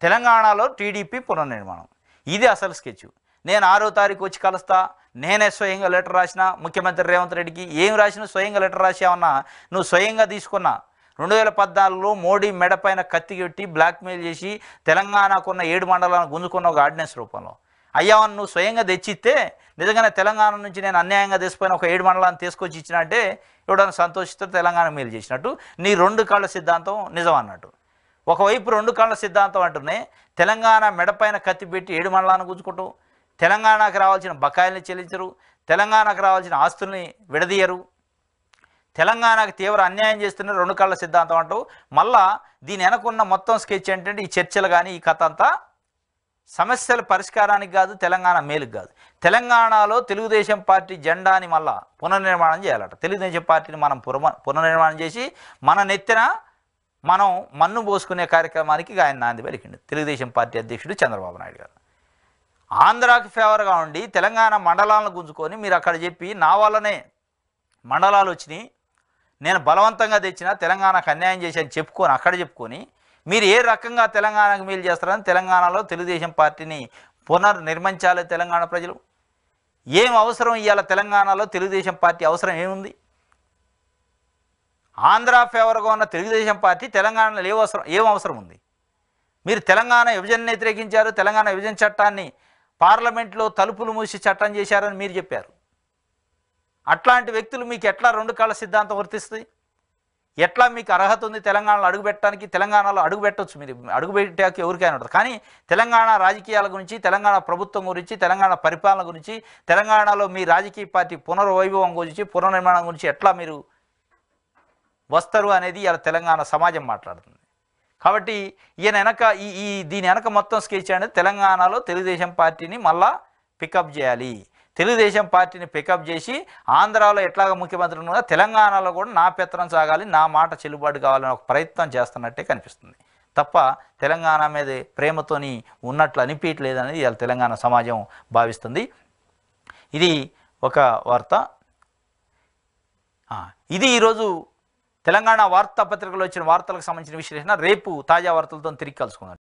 తెలంగాణలో టీడీపీ పునర్నిర్మాణం, ఇది అసలు స్కెచ్. నేను 6వ తారీఖు వచ్చి కలుస్తా, నేనే స్వయంగా లెటర్ రాసిన ముఖ్యమంత్రి రేవంత్ రెడ్డికి. ఏం రాసినా స్వయంగా లెటర్ రాసావన్నా, నువ్వు స్వయంగా తీసుకున్నా. 2014లో మోడీ మెడపైన కత్తి కొట్టి బ్లాక్మెయిల్ చేసి తెలంగాణకున్న 7 మండలాలను గుంజుకున్న ఒక ఆర్డినెన్స్ రూపంలో. అయ్యావని నువ్వు స్వయంగా తెచ్చిస్తే, నిజంగానే తెలంగాణ నుంచి నేను అన్యాయంగా తెచ్చిపోయిన ఒక 7 మండలాన్ని తీసుకొచ్చి ఇచ్చినట్టే ఎవడన్నా సంతోషిస్తే తెలంగాణ మేలు చేసినట్టు. నీ 2 కళ్ళ సిద్ధాంతం నిజం అన్నట్టు. ఒకవైపు 2 కళ్ళ సిద్ధాంతం అంటూనే తెలంగాణ మెడపైన కత్తి పెట్టి 7 మండలాన్ని గుంజుకుంటూ, తెలంగాణకు రావాల్సిన బకాయిల్ని చెల్లించరు, తెలంగాణకు రావాల్సిన ఆస్తుల్ని విడదీయరు, తెలంగాణకు తీవ్ర అన్యాయం చేస్తున్న 2 కళ్ళ సిద్ధాంతం అంటూ. మళ్ళా దీని వెనకున్న మొత్తం స్కెచ్ ఏంటంటే ఈ చర్చలు కానీ ఈ కథ అంతా సమస్యల పరిష్కారానికి కాదు, తెలంగాణ మేలుకు కాదు. తెలంగాణలో తెలుగుదేశం పార్టీ జెండాని మళ్ళా పునర్నిర్మాణం చేయాలట. తెలుగుదేశం పార్టీని మనం పునర్నిర్మాణం చేసి మన నెత్తిన మనం మన్ను పోసుకునే కార్యక్రమానికి ఆయన నాంది పలికిండు తెలుగుదేశం పార్టీ అధ్యక్షుడు చంద్రబాబు నాయుడు గారు. ఆంధ్రాకి ఫేవర్గా ఉండి తెలంగాణ మండలాలను గుంజుకొని మీరు అక్కడ చెప్పి నా వల్లనే మండలాలు వచ్చినాయి, నేను బలవంతంగా తెచ్చిన తెలంగాణకు అన్యాయం చేశాను చెప్పుకొని మీరు ఏ రకంగా తెలంగాణకు మేలు చేస్తారని తెలంగాణలో తెలుగుదేశం పార్టీని పునర్నిర్మించాలి తెలంగాణ ప్రజలు. ఏం అవసరం ఇవాళ తెలంగాణలో తెలుగుదేశం పార్టీ అవసరం ఏముంది? ఆంధ్ర ఫేవర్గా ఉన్న తెలుగుదేశం పార్టీ తెలంగాణలో ఏం అవసరం ఉంది? మీరు తెలంగాణ విభజనను వ్యతిరేకించారు, తెలంగాణ విభజన చట్టాన్ని పార్లమెంట్లో తలుపులు మూసి చట్టం చేశారని మీరు చెప్పారు. అట్లాంటి వ్యక్తులు మీకు ఎట్లా 2 కళ్ళ సిద్ధాంతం వర్తిస్తుంది? ఎట్లా మీకు అర్హత ఉంది తెలంగాణలో అడుగుపెట్టడానికి? తెలంగాణలో అడుగుపెట్టవచ్చు, మీరు అడుగుపెట్టాక ఎవరికైనా ఉంటుంది. కానీ తెలంగాణ రాజకీయాల గురించి, తెలంగాణ ప్రభుత్వం గురించి, తెలంగాణ పరిపాలన గురించి, తెలంగాణలో మీ రాజకీయ పార్టీ పునర్వైభవం గురించి, పునర్నిర్మాణం గురించి ఎట్లా మీరు వస్తారు అనేది ఇలా తెలంగాణ సమాజం మాట్లాడుతుంది. కాబట్టి ఈయన వెనక దీని వెనక మొత్తం స్కెచ్ అనేది తెలంగాణలో తెలుగుదేశం పార్టీని మళ్ళా పికప్ చేయాలి. తెలుగుదేశం పార్టీని పికప్ చేసి ఆంధ్రాలో ఎట్లాగ ముఖ్యమంత్రి ఉన్నా తెలంగాణలో కూడా నా పెత్తనం సాగాలి, నా మాట చెల్లుబాటు కావాలని ఒక ప్రయత్నం చేస్తున్నట్టే కనిపిస్తుంది తప్ప తెలంగాణ మీద ప్రేమతోని ఉన్నట్లు అనిపించలేదు అనేది ఇలా తెలంగాణ సమాజం భావిస్తుంది. ఇది ఒక వార్త. ఇది ఈరోజు తెలంగాణ వార్తాపత్రికలో వచ్చిన వార్తలకు సంబంధించిన విశ్లేషణ. రేపు తాజా వార్తలతో తిరిగి కలుసుకుందాం.